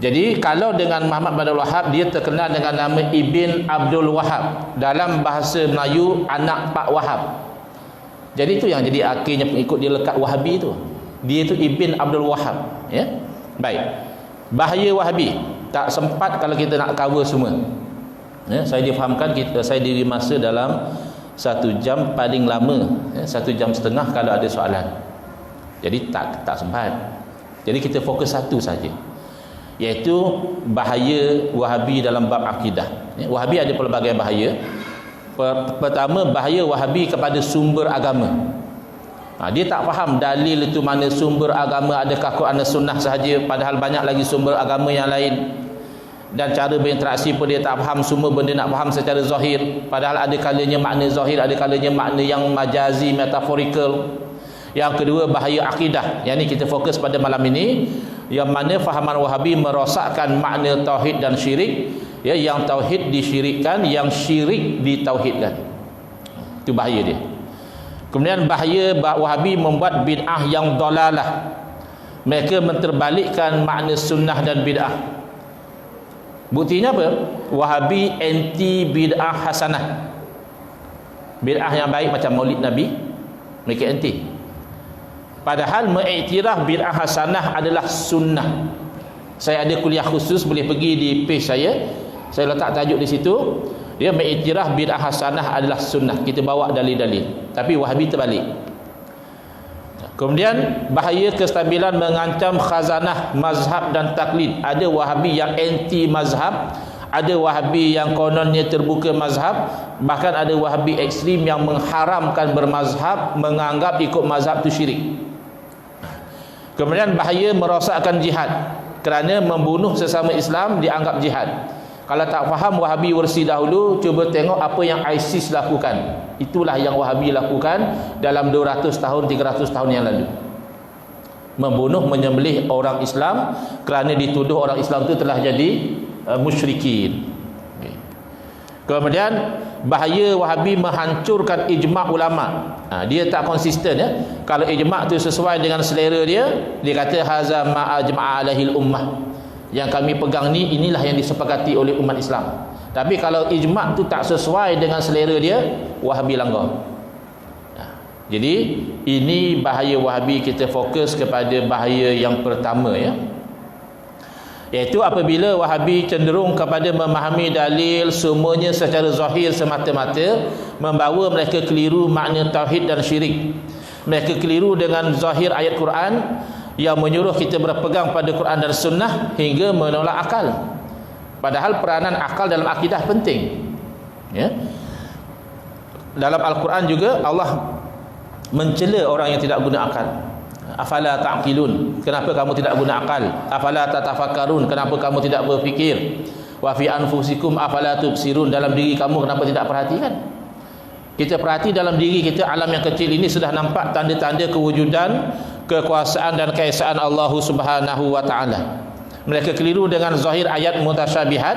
Jadi kalau dengan Muhammad bin Abdul Wahab, dia terkenal dengan nama Ibn Abdul Wahab. Dalam bahasa Melayu, anak Pak Wahab. Jadi itu yang jadi akhirnya pengikut dia lekat Wahabi tu. Dia itu Ibn Abdul Wahab, ya. Baik. Bahaya Wahabi tak sempat kalau kita nak cover semua, ya. Saya difahamkan saya diri masa dalam 1 jam paling lama, ya, 1 jam setengah kalau ada soalan. Jadi tak sempat. Jadi kita fokus satu saja, iaitu bahaya Wahabi dalam bab akidah, ya. Wahabi ada pelbagai bahaya. Pertama, bahaya Wahabi kepada sumber agama. Dia tak faham dalil itu mana sumber agama, adakah Quran dan Sunnah sahaja, padahal banyak lagi sumber agama yang lain. Dan cara berinteraksi pun dia tak faham, semua benda nak faham secara zahir, padahal ada kalanya makna zahir, ada kalanya makna yang majazi, metaphorical. Yang kedua, bahaya akidah. Yang ni kita fokus pada malam ini, yang mana fahaman Wahabi merosakkan makna tauhid dan syirik, ya, yang tauhid disyirikkan, yang syirik ditauhidkan. Itu bahaya dia. Kemudian bahaya Wahabi membuat bid'ah yang dalalah. Mereka menterbalikkan makna sunnah dan bid'ah. Buktinya apa? Wahabi anti bid'ah hasanah. Bid'ah yang baik macam Maulid Nabi, mereka anti. Padahal mengiktiraf bid'ah hasanah adalah sunnah. Saya ada kuliah khusus, boleh pergi di page saya letak tajuk di situ. Dia mengiktiraf bid'ah hasanah adalah sunnah. Kita bawa dalil-dalil. Tapi Wahabi terbalik. Kemudian bahaya kestabilan mengancam khazanah mazhab dan taklid. Ada Wahabi yang anti mazhab, ada Wahabi yang kononnya terbuka mazhab, bahkan ada Wahabi ekstrim yang mengharamkan bermazhab, menganggap ikut mazhab itu syirik. Kemudian bahaya merosakkan jihad, kerana membunuh sesama Islam dianggap jihad. Kalau tak faham Wahabi versi dahulu, cuba tengok apa yang ISIS lakukan. Itulah yang Wahabi lakukan dalam 200 tahun, 300 tahun yang lalu. Membunuh, menyembelih orang Islam kerana dituduh orang Islam itu telah jadi musyrikin. Kemudian bahaya Wahabi menghancurkan ijma' ulama. Dia tak konsisten, ya. Kalau ijma' itu sesuai dengan selera dia, dia kata haza ma ajma'a alaihi ummah. Yang kami pegang ni, inilah yang disepakati oleh umat Islam. Tapi kalau ijma' tu tak sesuai dengan selera dia, Wahabi langgar. Jadi ini bahaya Wahabi. Kita fokus kepada bahaya yang pertama, ya, iaitu apabila Wahabi cenderung kepada memahami dalil semuanya secara zahir semata-mata, membawa mereka keliru makna tauhid dan syirik. Mereka keliru dengan zahir ayat Quran yang menyuruh kita berpegang pada Quran dan Sunnah hingga menolak akal. Padahal peranan akal dalam akidah penting, ya. Dalam Al-Quran juga Allah mencela orang yang tidak guna akal. Afala ta'qilun, kenapa kamu tidak guna akal? Afala tatafakkarun, kenapa kamu tidak berfikir? Wa fi anfusikum afala tubsirun, dalam diri kamu kenapa tidak perhatikan? Kita perhati dalam diri kita, alam yang kecil ini sudah nampak tanda-tanda kewujudan, kekuasaan dan keesaan Allah Subhanahu wa taala. Mereka keliru dengan zahir ayat mutasyabihat,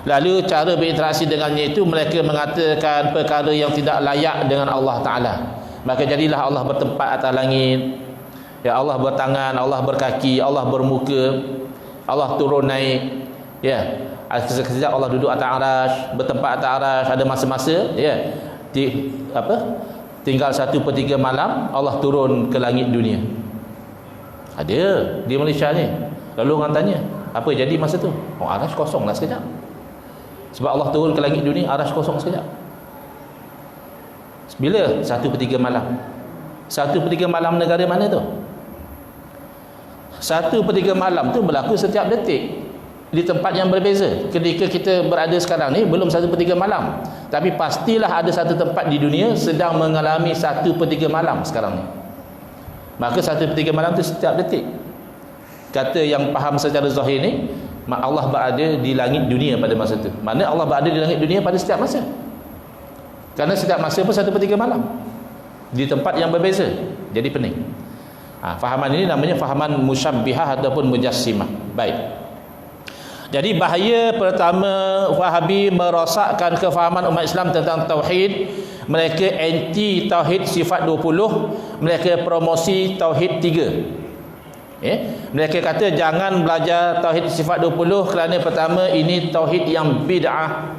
lalu cara berinteraksi dengannya itu mereka mengatakan perkara yang tidak layak dengan Allah taala. Maka jadilah Allah bertempat atas langit, ya, Allah bertangan, Allah berkaki, Allah bermuka, Allah turun naik, ya. Sekejap Allah duduk atas arasy, bertempat atas arasy, ada masa-masa, ya. Tinggal 1/3 malam Allah turun ke langit dunia. Ada di Malaysia ni. Lalu orang tanya, apa jadi masa tu? Oh, arasy kosong lah sekejap. Sebab Allah turun ke langit dunia, arasy kosong sekejap. Bila? 1/3 malam. 1/3 malam negara mana tu? 1/3 malam tu berlaku setiap detik di tempat yang berbeza. Ketika kita berada sekarang ni belum 1/3 malam, tapi pastilah ada satu tempat di dunia sedang mengalami 1/3 malam sekarang ni. Maka 1/3 malam tu setiap detik. Kata yang faham secara zahir ni, Allah berada di langit dunia pada masa tu. Mana Allah berada di langit dunia pada setiap masa. Kerana setiap masa pun 1/3 malam, di tempat yang berbeza. Jadi pening. Fahaman ini namanya fahaman musyabbihah ataupun mujassimah. Baik. Jadi bahaya pertama Wahabi merosakkan kefahaman umat Islam tentang tauhid. Mereka anti tauhid sifat 20, mereka promosi tauhid 3. Mereka kata jangan belajar tauhid sifat 20 kerana pertama ini tauhid yang bid'ah.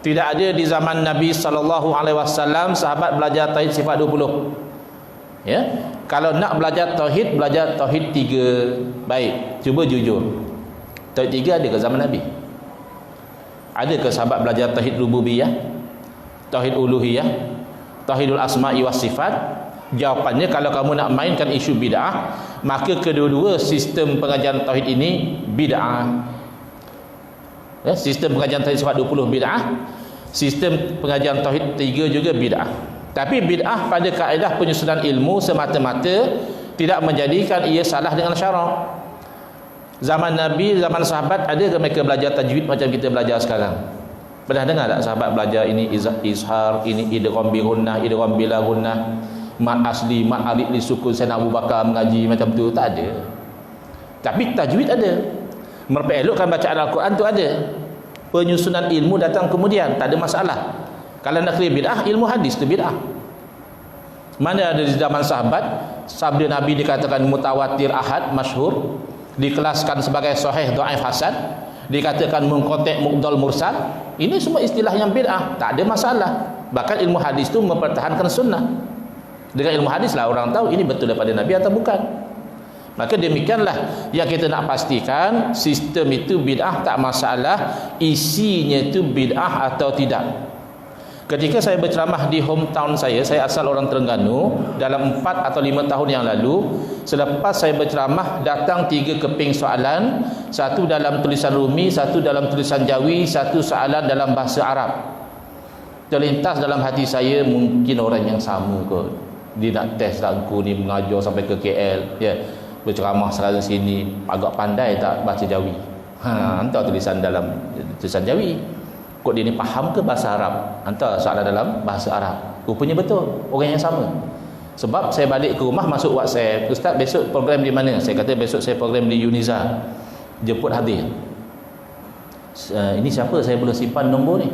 Tidak ada di zaman Nabi SAW sahabat belajar tauhid sifat 20. Kalau nak belajar tauhid 3. Baik, cuba jujur. Tauhid 3 ada ke zaman Nabi? Ada ke sahabat belajar tauhid rububiyah, tauhid uluhiyah, tauhidul asma'i was sifat? Jawapannya, kalau kamu nak mainkan isu bid'ah, maka kedua-dua sistem pengajian tauhid ini bid'ah. Sistem pengajian tauhid sifat 20 bid'ah, sistem pengajian tauhid 3 juga bid'ah. Tapi bid'ah pada kaedah penyusunan ilmu semata-mata tidak menjadikan ia salah dengan syarak. Zaman Nabi, zaman sahabat, ada ke mereka belajar tajwid macam kita belajar sekarang? Pernah dengar tak sahabat belajar ini izhar, ini idgham bi gunnah, idgham bila gunnah, mat asli, mat alif li sukun? Sayyidina Abu Bakar mengaji macam tu? Tak ada. Tapi tajwid ada. Memperelokkan bacaan Al-Quran tu ada. Penyusunan ilmu datang kemudian, tak ada masalah. Kalau nak kira bid'ah, ilmu hadis tu bid'ah. Mana ada di zaman sahabat sabda Nabi dikatakan mutawatir ahad masyhur, dikelaskan sebagai sahih, dhaif, hasan, dikatakan munqati', mu'dhal, mursal. Ini semua istilah yang bid'ah, tak ada masalah. Bahkan ilmu hadis tu mempertahankan sunnah. Dengan ilmu hadis lah orang tahu ini betul daripada Nabi atau bukan. Maka demikianlah yang kita nak pastikan, sistem itu bid'ah tak masalah, isinya itu bid'ah atau tidak. Ketika saya berceramah di hometown saya asal orang Terengganu, dalam 4 atau 5 tahun yang lalu, selepas saya berceramah datang 3 keping soalan, satu dalam tulisan Rumi, satu dalam tulisan Jawi, satu soalan dalam bahasa Arab. Terlintas dalam hati saya, mungkin orang yang sama kot, dia nak test tak aku ni mengajar sampai ke KL, berceramah sekarang sini, agak pandai tak baca Jawi? Hantar tulisan dalam tulisan Jawi. Kok dia ni faham ke bahasa Arab? Hantar soalan dalam bahasa Arab. Rupanya betul, orang yang sama. Sebab saya balik ke rumah, masuk WhatsApp, Ustaz besok program di mana? Saya kata besok saya program di Uniza, jemput hadir. Ini siapa? Saya boleh simpan nombor ni?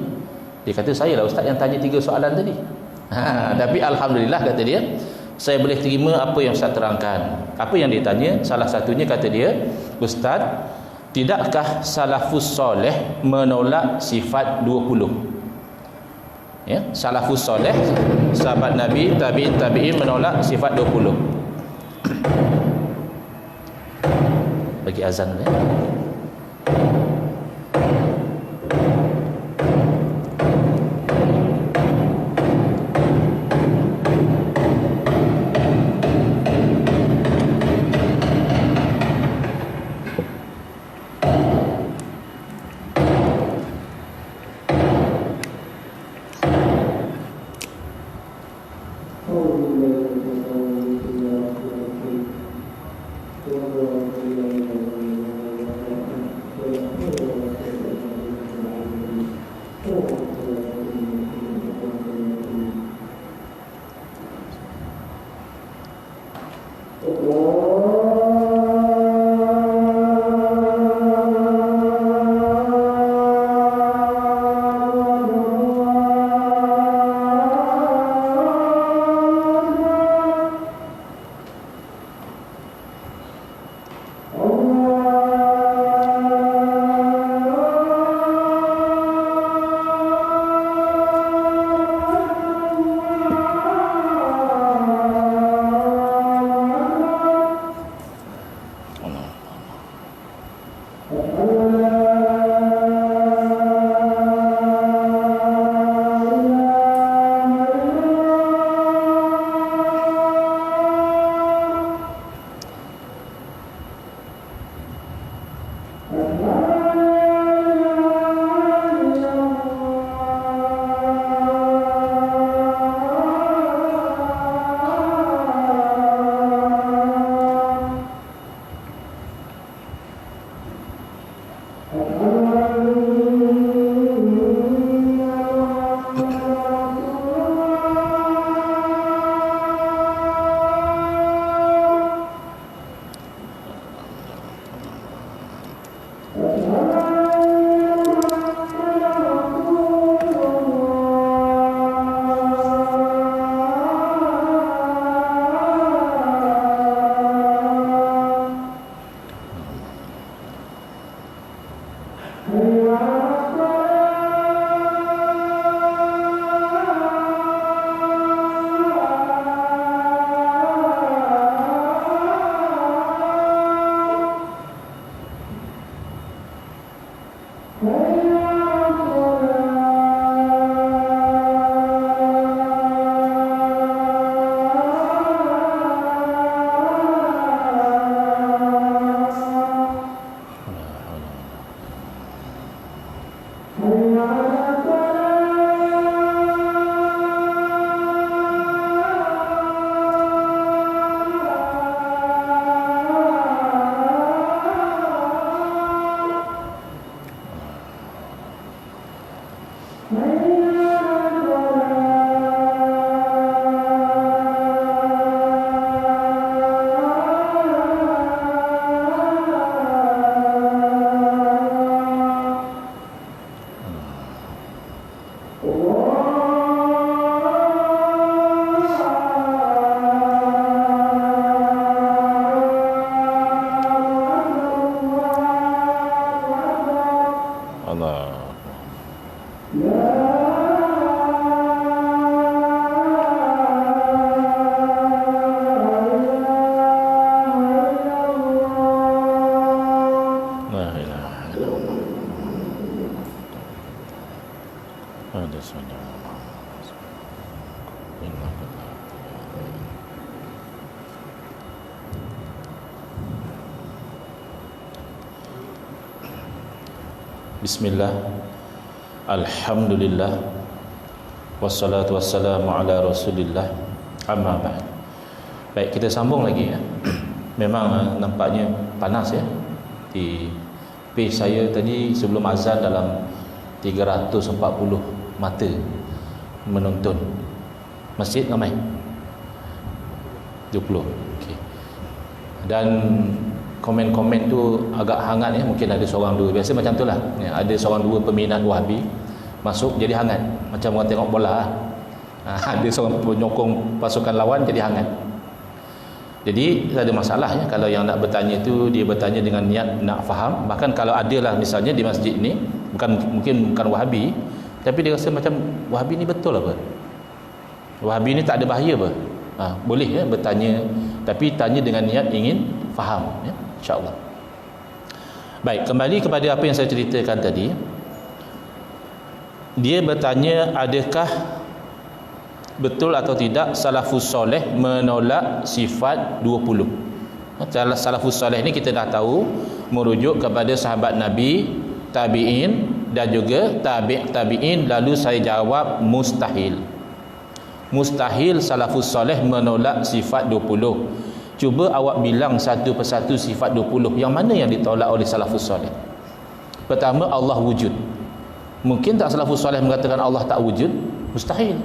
Dia kata, saya lah Ustaz yang tanya 3 soalan tadi. Tapi Alhamdulillah, kata dia, saya boleh terima apa yang Ustaz terangkan. Apa yang dia tanya? Salah satunya kata dia, Ustaz, tidakkah salafus soleh menolak sifat 20? Salafus soleh, sahabat Nabi, tabi'in menolak sifat 20. Bagi azan ya. Bismillah, Alhamdulillah, wassalatu wassalamu ala rasulillah, amma ba'd. Baik, kita sambung lagi ya. Memang nampaknya panas ya. Di page saya tadi sebelum azan dalam 340 mata menonton. Masjid ramai 20. Okey. Dan komen-komen tu agak hangat ya, mungkin ada seorang dua, biasa macam tu lah ya, ada seorang dua peminat Wahabi masuk jadi hangat, macam orang tengok bola ada seorang penyokong pasukan lawan jadi hangat. Jadi tak ada masalah ya, kalau yang nak bertanya tu dia bertanya dengan niat nak faham. Bahkan kalau ada lah misalnya di masjid ni mungkin bukan Wahabi, tapi dia rasa macam Wahabi ni betul apa, Wahabi ni tak ada bahaya apa, boleh ya bertanya, tapi tanya dengan niat ingin faham ya, insya-Allah. Baik, kembali kepada apa yang saya ceritakan tadi. Dia bertanya, adakah betul atau tidak salafus soleh menolak sifat 20? Salafus soleh ni kita dah tahu merujuk kepada sahabat Nabi, tabi'in dan juga tabi'in. Lalu saya jawab mustahil. Mustahil salafus soleh menolak sifat 20. Cuba awak bilang satu persatu sifat 20 yang mana yang ditolak oleh salafus soleh. Pertama, Allah wujud. Mungkin tak salafus soleh mengatakan Allah tak wujud? Mustahil.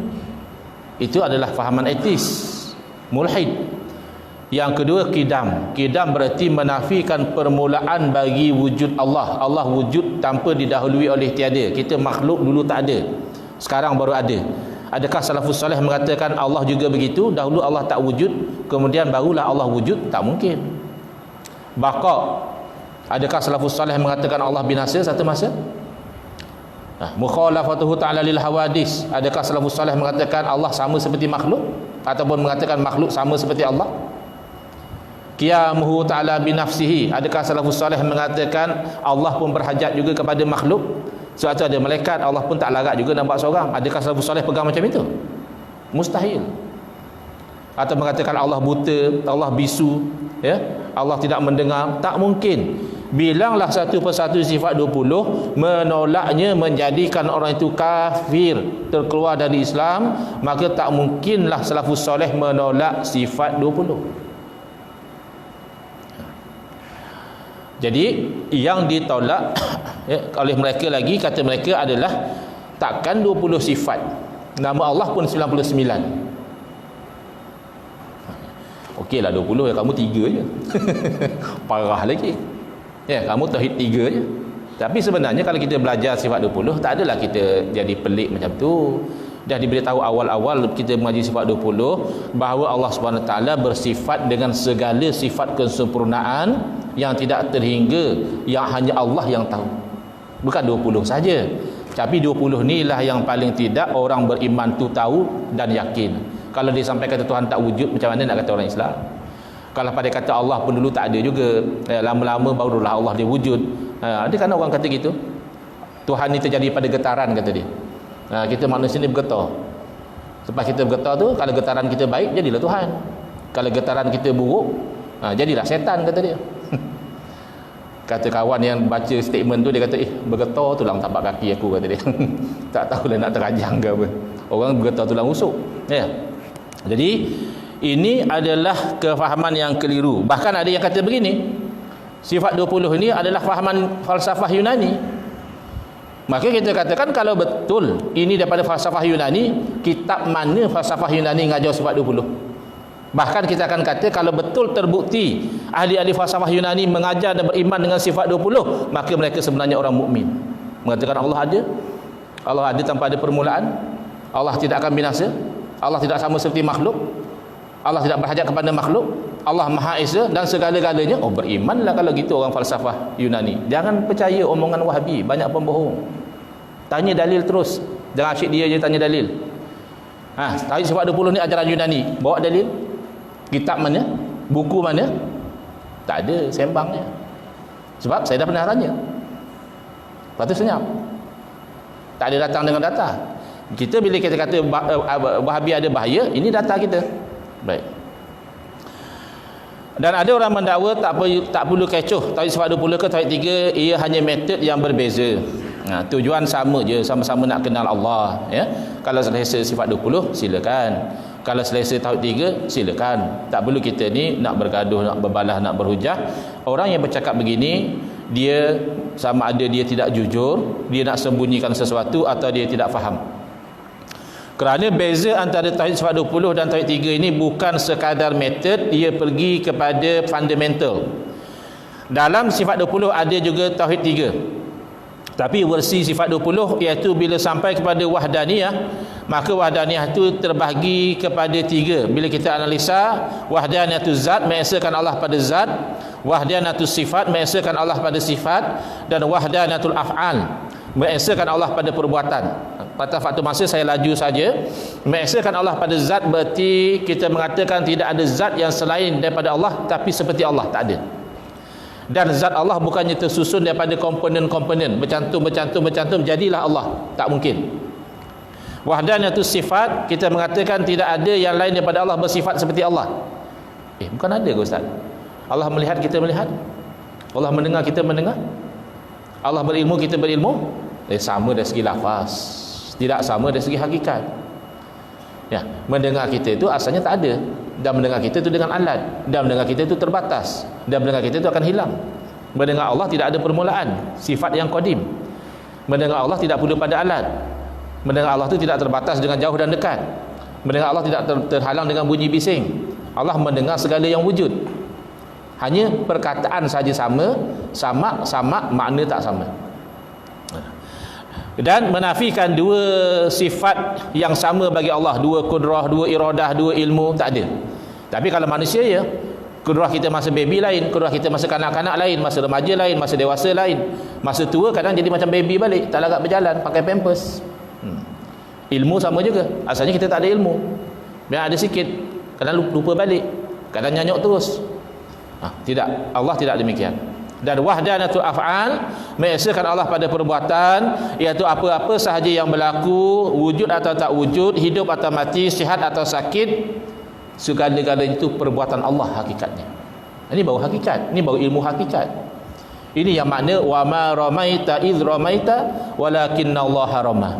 Itu adalah fahaman etis, mulhid. Yang kedua, qidam. Qidam berarti menafikan permulaan bagi wujud Allah. Allah wujud tanpa didahului oleh tiada. Kita makhluk dulu tak ada, sekarang baru ada. Adakah salafus soleh mengatakan Allah juga begitu? Dahulu Allah tak wujud, kemudian barulah Allah wujud? Tak mungkin. Baqa. Adakah salafus soleh mengatakan Allah binasa satu masa? Mukhalafatuhu ta'ala lil hawadis. Adakah salafus soleh mengatakan Allah sama seperti makhluk, ataupun mengatakan makhluk sama seperti Allah? Qiyamuhu ta'ala binafsihi. Adakah salafus soleh mengatakan Allah pun berhajat juga kepada makhluk? Sebab tu ada malaikat, Allah pun tak larat juga nak buat seorang. Adakah salafus soleh pegang macam itu? Mustahil. Atau mengatakan Allah buta, Allah bisu, ya, Allah tidak mendengar? Tak mungkin. Bilanglah satu persatu sifat 20, menolaknya menjadikan orang itu kafir, terkeluar dari Islam, maka tak mungkinlah salafus soleh menolak sifat 20. Jadi yang ditolak Ya, oleh mereka lagi, kata mereka adalah takkan 20 sifat, nama Allah pun 99. Okeylah 20, ya kamu 3 je. Parah lagi. Ya, kamu tauhid 3 je. Tapi sebenarnya kalau kita belajar sifat 20, tak adalah kita jadi pelik macam tu. Dah diberitahu awal-awal kita mengaji sifat 20 bahawa Allah Subhanahu Wa Taala bersifat dengan segala sifat kesempurnaan yang tidak terhingga, yang hanya Allah yang tahu. Bukan 20 saja, tapi 20 ni lah yang paling tidak orang beriman tu tahu dan yakin. Kalau dia sampai kata Tuhan tak wujud, macam mana nak kata orang Islam? Kalau pada kata Allah pun dulu tak ada juga, lama-lama barulah Allah dia wujud. Ada kan orang kata gitu, Tuhan ni terjadi pada getaran, kata dia. Kita manusia ni bergetar. Lepas kita bergetar tu, kalau getaran kita baik, jadilah Tuhan. Kalau getaran kita buruk, jadilah setan, kata dia. Kata kawan yang baca statement tu, dia kata, bergetar tulang tapak kaki aku, kata dia. Tak tahulah nak terajang ke apa. Orang bergetar tulang rusuk. Ya. Jadi ini adalah kefahaman yang keliru. Bahkan ada yang kata begini, sifat 20 ini adalah fahaman falsafah Yunani. Maka kita katakan kalau betul ini daripada falsafah Yunani, kitab mana falsafah Yunani ngajar sifat 20? Bahkan kita akan kata kalau betul terbukti ahli-ahli falsafah Yunani mengajar dan beriman dengan sifat 20, maka mereka sebenarnya orang mukmin. Mengatakan Allah ada tanpa ada permulaan, Allah tidak akan binasa, Allah tidak sama seperti makhluk, Allah tidak berhajat kepada makhluk, Allah Maha Esa dan segala-galanya. Berimanlah kalau gitu orang falsafah Yunani. Jangan percaya omongan Wahabi, banyak pembohong. Tanya dalil terus, jangan asyik dia je tanya dalil. Tauhid sifat 20 ni ajaran Yunani, bawa dalil. Kitab mana? Buku mana? Tak ada, sembangnya. Sebab saya dah pernah tanya. Lepas tu senyap. Tak ada datang dengan data. Kita bila kita kata Wahabi ada bahaya, ini data kita. Baik. Dan ada orang mendakwa tak perlu kecoh tauhid sifat 20 ke tauhid 3, ia hanya metod yang berbeza. Tujuan sama je, sama-sama nak kenal Allah, ya. Kalau selesa sifat 20 silakan. Kalau selesa tauhid 3 silakan. Tak perlu kita ni nak bergaduh, nak berbalah, nak berhujah. Orang yang bercakap begini, dia sama ada dia tidak jujur, dia nak sembunyikan sesuatu atau dia tidak faham. Kerana beza antara tauhid sifat 20 dan tauhid 3 ini bukan sekadar metod, ia pergi kepada fundamental. Dalam sifat 20 ada juga tauhid 3. Tapi versi sifat 20 iaitu bila sampai kepada wahdaniyah, maka wahdaniyah itu terbahagi kepada 3. Bila kita analisa, wahdaniyatul zat mengesakan Allah pada zat, wahdaniyatul sifat mengesakan Allah pada sifat, dan wahdaniyatul af'al mengesakan Allah pada perbuatan. Pada faktor masa saya laju saja. Mengesakan Allah pada zat berarti kita mengatakan tidak ada zat yang selain daripada Allah tapi seperti Allah, tak ada. Dan zat Allah bukannya tersusun daripada komponen-komponen, bercantum jadilah Allah, tak mungkin. Wahdaniyatus sifat, kita mengatakan tidak ada yang lain daripada Allah bersifat seperti Allah. Bukan ada ke Ustaz? Allah melihat, kita melihat. Allah mendengar, kita mendengar. Allah berilmu, kita berilmu. Sama dari segi lafaz, tidak sama dari segi hakikat. Ya, mendengar kita itu asalnya tak ada, dan mendengar kita itu dengan alat, dan mendengar kita itu terbatas, dan mendengar kita itu akan hilang. Mendengar Allah tidak ada permulaan, sifat yang qadim. Mendengar Allah tidak perlu pada alat. Mendengar Allah itu tidak terbatas dengan jauh dan dekat. Mendengar Allah tidak terhalang dengan bunyi bising. Allah mendengar segala yang wujud. Hanya perkataan saja sama, makna tak sama. Dan menafikan dua sifat yang sama bagi Allah, dua kudrah, dua iradah, dua ilmu, tak ada. Tapi kalau manusia, ya, kudrah kita masa baby lain, kudrah kita masa kanak-kanak lain, masa remaja lain, masa dewasa lain, masa tua kadang jadi macam baby balik, tak larat berjalan, pakai pampers. Ilmu sama juga, asalnya kita tak ada ilmu, biar ada sikit, kadang lupa balik, kadang nyanyuk terus. Tidak, Allah tidak demikian. Dan wahdanatul af'al mengesakan Allah pada perbuatan, iaitu apa-apa sahaja yang berlaku, wujud atau tak wujud, hidup atau mati, sihat atau sakit, segala-galanya itu perbuatan Allah hakikatnya. Ini baru hakikat, ini baru ilmu hakikat. Ini yang makna wa ma ramaita idz ramaita walakinnallaha rama.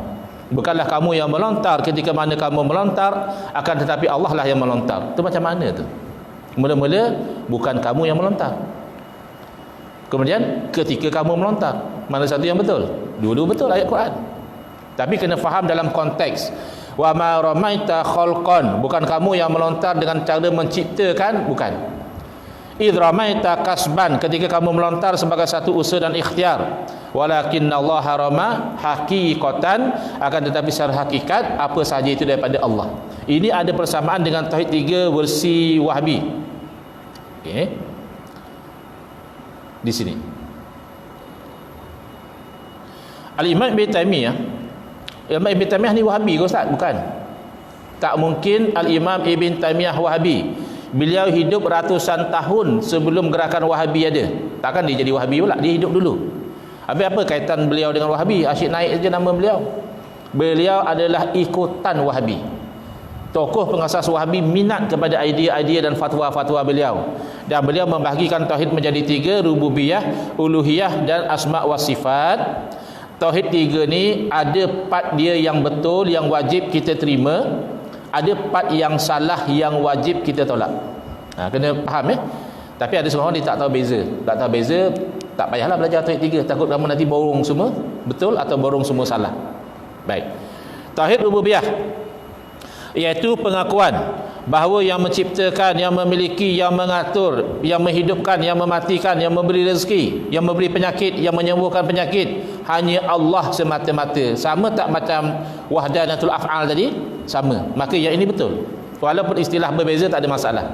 Bukanlah kamu yang melontar ketika mana kamu melontar, akan tetapi Allah lah yang melontar. Itu macam mana tu? Mula-mula bukan kamu yang melontar. Kemudian ketika kamu melontar, mana satu yang betul? Dua-dua betul ayat Quran. Tapi kena faham dalam konteks. Wa ma ramaita khalqan, bukan kamu yang melontar dengan cara menciptakan, bukan. Idh ramaita kasban, ketika kamu melontar sebagai satu usaha dan ikhtiar. Walakinnallaha rama haqiqatan, akan tetapi secara hakikat apa saja itu daripada Allah. Ini ada persamaan dengan tauhid 3 versi Wahabi. Okey. Di sini Al-Imam Ibn Taymiyah, Imam Ibn Taymiyah ni Wahabi ke Ustaz? Bukan. Tak mungkin Al-Imam Ibn Taymiyah Wahabi. Beliau hidup ratusan tahun sebelum gerakan Wahabi ada. Takkan dia jadi Wahabi pula, dia hidup dulu. Habis apa kaitan beliau dengan Wahabi? Asyik naik saja nama beliau. Beliau adalah ikutan Wahabi. Tokoh pengasas Wahabi minat kepada idea-idea dan fatwa-fatwa beliau. Dan beliau membahagikan tauhid menjadi 3, rububiyah, uluhiyah dan asma' wa sifat. Tauhid 3 ni ada part dia yang betul, yang wajib kita terima, ada part yang salah, yang wajib kita tolak. Kena faham Tapi ada semua orang dia tak tahu beza. Tak tahu beza, tak payahlah belajar tauhid 3, takut kamu nanti borong semua betul atau borong semua salah. Baik. Tauhid rububiyah iaitu pengakuan bahawa yang menciptakan, yang memiliki, yang mengatur, yang menghidupkan, yang mematikan, yang memberi rezeki, yang memberi penyakit, yang menyembuhkan penyakit, hanya Allah semata-mata. Sama tak macam wahdanatul af'al tadi? Sama. Maka yang ini betul. Walaupun istilah berbeza tak ada masalah.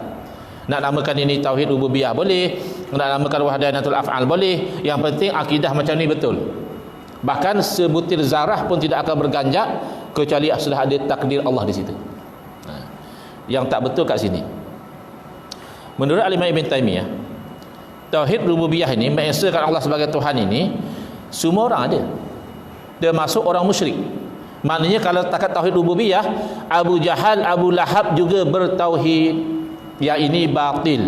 Nak namakan ini tauhid rububiyah boleh, nak namakan wahdanatul af'al boleh. Yang penting akidah macam ni betul. Bahkan sebutir zarah pun tidak akan berganjak kecuali sudah ada takdir Allah di situ. Yang tak betul kat sini. Menurut Al-Imam Ibn Taymiyah, tauhid rububiyah ini, mengesahkan Allah sebagai Tuhan ini, semua orang ada, termasuk orang musyrik. Maknanya kalau takat tauhid rububiyah, Abu Jahal, Abu Lahab juga bertauhid. Yang ini batil.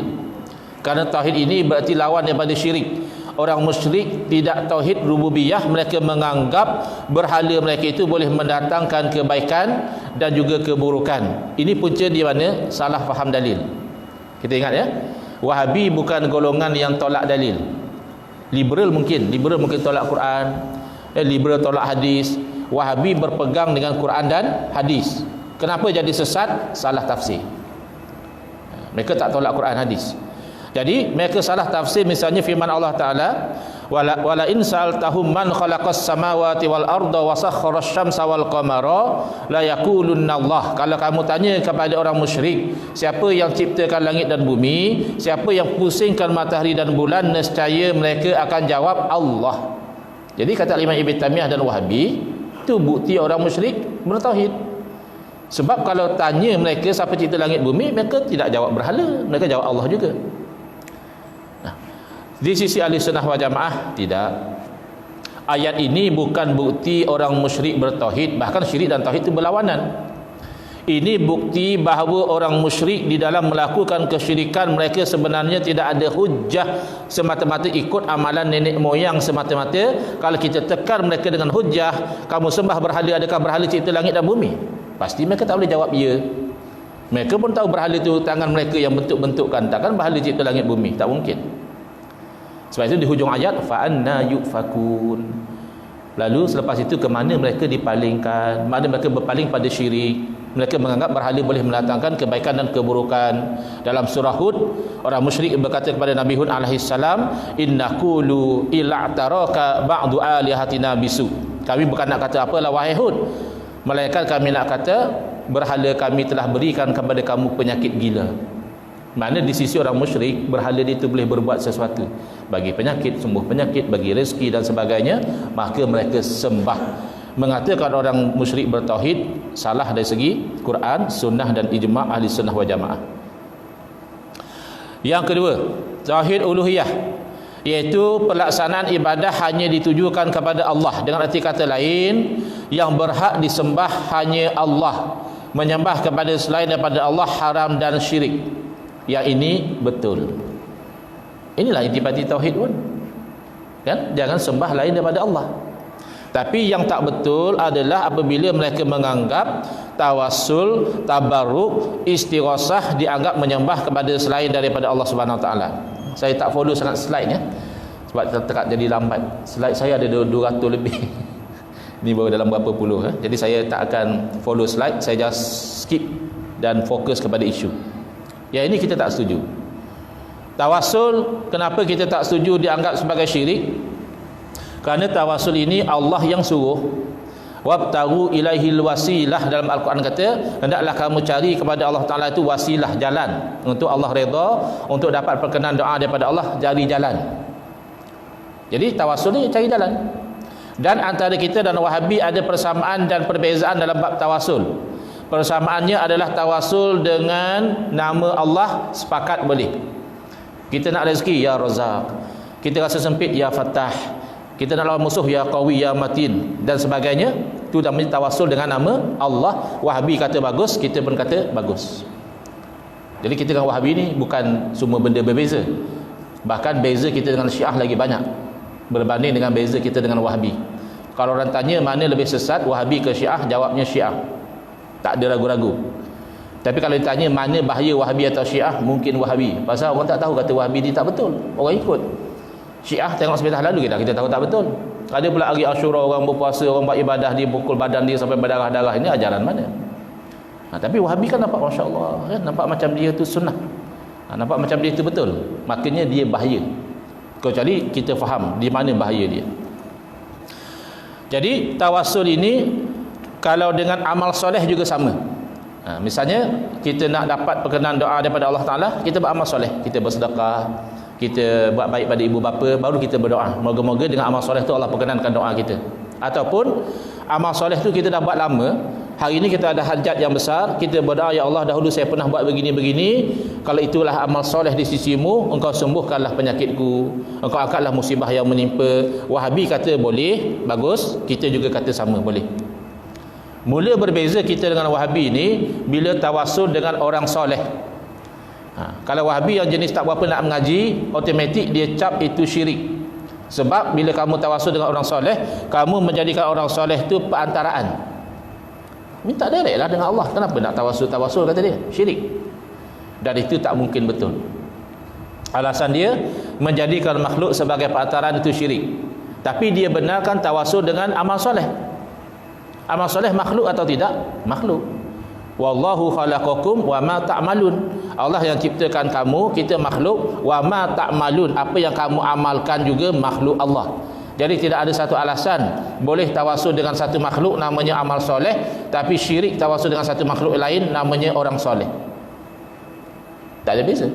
Kerana tauhid ini berarti lawan daripada syirik. Orang musyrik tidak tauhid rububiyah, mereka menganggap berhala mereka itu boleh mendatangkan kebaikan dan juga keburukan. Ini punca di mana salah faham dalil. Kita ingat Wahabi bukan golongan yang tolak dalil. Liberal mungkin tolak Quran, liberal tolak hadis. Wahabi berpegang dengan Quran dan hadis. Kenapa jadi sesat? Salah tafsir. Mereka tak tolak Quran hadis. Jadi mereka salah tafsir, misalnya firman Allah Ta'ala, wala in sa'altahum man khalaqas samawati wal arda wa sakhkharas syamsa wal qamara la yaqulunna Allah. Kalau kamu tanya kepada orang musyrik, siapa yang ciptakan langit dan bumi, siapa yang pusingkan matahari dan bulan, nescaya mereka akan jawab Allah. Jadi kata Imam Ibn Taymiyah dan Wahabi, itu bukti orang musyrik bertauhid. Sebab kalau tanya mereka siapa cipta langit bumi, mereka tidak jawab berhala, mereka jawab Allah juga. Di sisi ahli sunnah wal jamaah tidak. Ayat ini bukan bukti orang musyrik bertauhid, bahkan syirik dan tauhid itu berlawanan. Ini bukti bahawa orang musyrik di dalam melakukan kesyirikan mereka sebenarnya tidak ada hujjah, semata-mata ikut amalan nenek moyang semata-mata. Kalau kita tekan mereka dengan hujjah, kamu sembah berhala, adakah berhala cipta langit dan bumi? Pasti mereka tak boleh jawab ya. Mereka pun tahu berhala itu tangan mereka yang bentuk-bentukkan, takkan berhala cipta langit bumi, tak mungkin. Sebab itu di hujung ayat fa anna yufakun. Lalu selepas itu ke mana mereka dipalingkan? Mana mereka berpaling pada syirik. Mereka menganggap berhala boleh mendatangkan kebaikan dan keburukan. Dalam surah Hud, orang musyrik berkata kepada Nabi Hud alaihi salam, innaqulu ila'taraka ba'du alihatina bisu. Kami bukan nak kata apalah wahai Hud, melainkan kami nak kata berhala kami telah berikan kepada kamu penyakit gila. Mana di sisi orang musyrik, berhala itu boleh berbuat sesuatu, bagi penyakit, sembuh penyakit, bagi rezeki dan sebagainya, maka mereka sembah. Mengatakan orang musyrik bertauhid salah dari segi Quran, sunnah dan ijma' ahli sunnah wal jamaah. Yang kedua, tauhid uluhiyah, iaitu pelaksanaan ibadah hanya ditujukan kepada Allah. Dengan arti kata lain, yang berhak disembah hanya Allah. Menyembah kepada selain daripada Allah haram dan syirik. Yang ini betul. Inilah intipati tauhid pun, kan? Jangan sembah lain daripada Allah. Tapi yang tak betul adalah apabila mereka menganggap tawassul, tabarruk, istighosah dianggap menyembah kepada selain daripada Allah Subhanahu Wa Taala. Saya tak follow sangat slide sebab sebab terdekat jadi lambat. Slide saya ada 200 lebih. Ni baru dalam berapa puluh. Jadi saya tak akan follow slide, saya just skip dan fokus kepada isu. Yang ini kita tak setuju. Tawasul, kenapa kita tak setuju dianggap sebagai syirik? Kerana tawasul ini Allah yang suruh. Wabtagu ilaihil wasilah, dalam Al-Quran kata, hendaklah kamu cari kepada Allah Ta'ala itu wasilah, jalan untuk Allah redha, untuk dapat perkenan doa daripada Allah, cari jalan. Jadi tawasul ni cari jalan. Dan antara kita dan Wahabi ada persamaan dan perbezaan dalam bab tawasul. Persamaannya adalah tawasul dengan nama Allah, sepakat boleh. Kita nak rezeki, ya Razak. Kita rasa sempit, ya Fattah. Kita nak lawan musuh, ya Qawi, ya Matin, dan sebagainya. Itu namanya tawasul dengan nama Allah. Wahabi kata bagus, kita pun kata bagus. Jadi kita dengan Wahabi ni bukan semua benda berbeza. Bahkan beza kita dengan Syiah lagi banyak berbanding dengan beza kita dengan Wahabi. Kalau orang tanya mana lebih sesat, Wahabi ke Syiah, jawabnya Syiah. Tak ada ragu-ragu. Tapi kalau ditanya mana bahaya Wahabi atau Syiah, mungkin Wahabi. Pasal orang tak tahu kata Wahabi ni tak betul, orang ikut. Syiah tengok sebentar lalu kita tahu tak betul. Ada pula hari Ashura, orang berpuasa, orang buat ibadah, dia pukul badan dia sampai berdarah-darah. Ini ajaran mana? Tapi Wahabi kan nampak Masya Allah, kan? Nampak macam dia tu sunnah, nampak macam dia tu betul. Makanya dia bahaya. Kecuali kita faham di mana bahaya dia. Jadi tawasul ini kalau dengan amal soleh juga sama. Misalnya kita nak dapat perkenan doa daripada Allah Ta'ala, kita beramal soleh, kita bersedekah, kita buat baik pada ibu bapa, baru kita berdoa. Moga-moga dengan amal soleh tu Allah perkenankan doa kita. Ataupun amal soleh tu kita dah buat lama, hari ini kita ada hajat yang besar, kita berdoa, ya Allah dahulu saya pernah buat begini-begini, kalau itulah amal soleh di sisimu, engkau sembuhkanlah penyakitku, engkau angkatlah musibah yang menimpa. Wahabi kata boleh, bagus. Kita juga kata sama, boleh. Mula berbeza kita dengan Wahabi ni bila tawasul dengan orang soleh. Kalau Wahabi yang jenis tak berapa nak mengaji, automatik dia cap itu syirik. Sebab bila kamu tawasul dengan orang soleh, kamu menjadikan orang soleh tu perantaraan. Minta direct lah dengan Allah. Kenapa nak tawasul kata dia? Syirik. Dan itu tak mungkin betul. Alasan dia, menjadikan makhluk sebagai perantaraan itu syirik. Tapi dia benarkan tawasul dengan amal soleh. Amal soleh makhluk atau tidak? Makhluk. Wallahu khalaqakum wa ma ta'malun. Allah yang ciptakan kamu, kita makhluk. Wa ma ta'malun, apa yang kamu amalkan juga makhluk Allah. Jadi tidak ada satu alasan boleh tawasul dengan satu makhluk namanya amal soleh, tapi syirik tawasul dengan satu makhluk lain namanya orang soleh. Tak ada beza,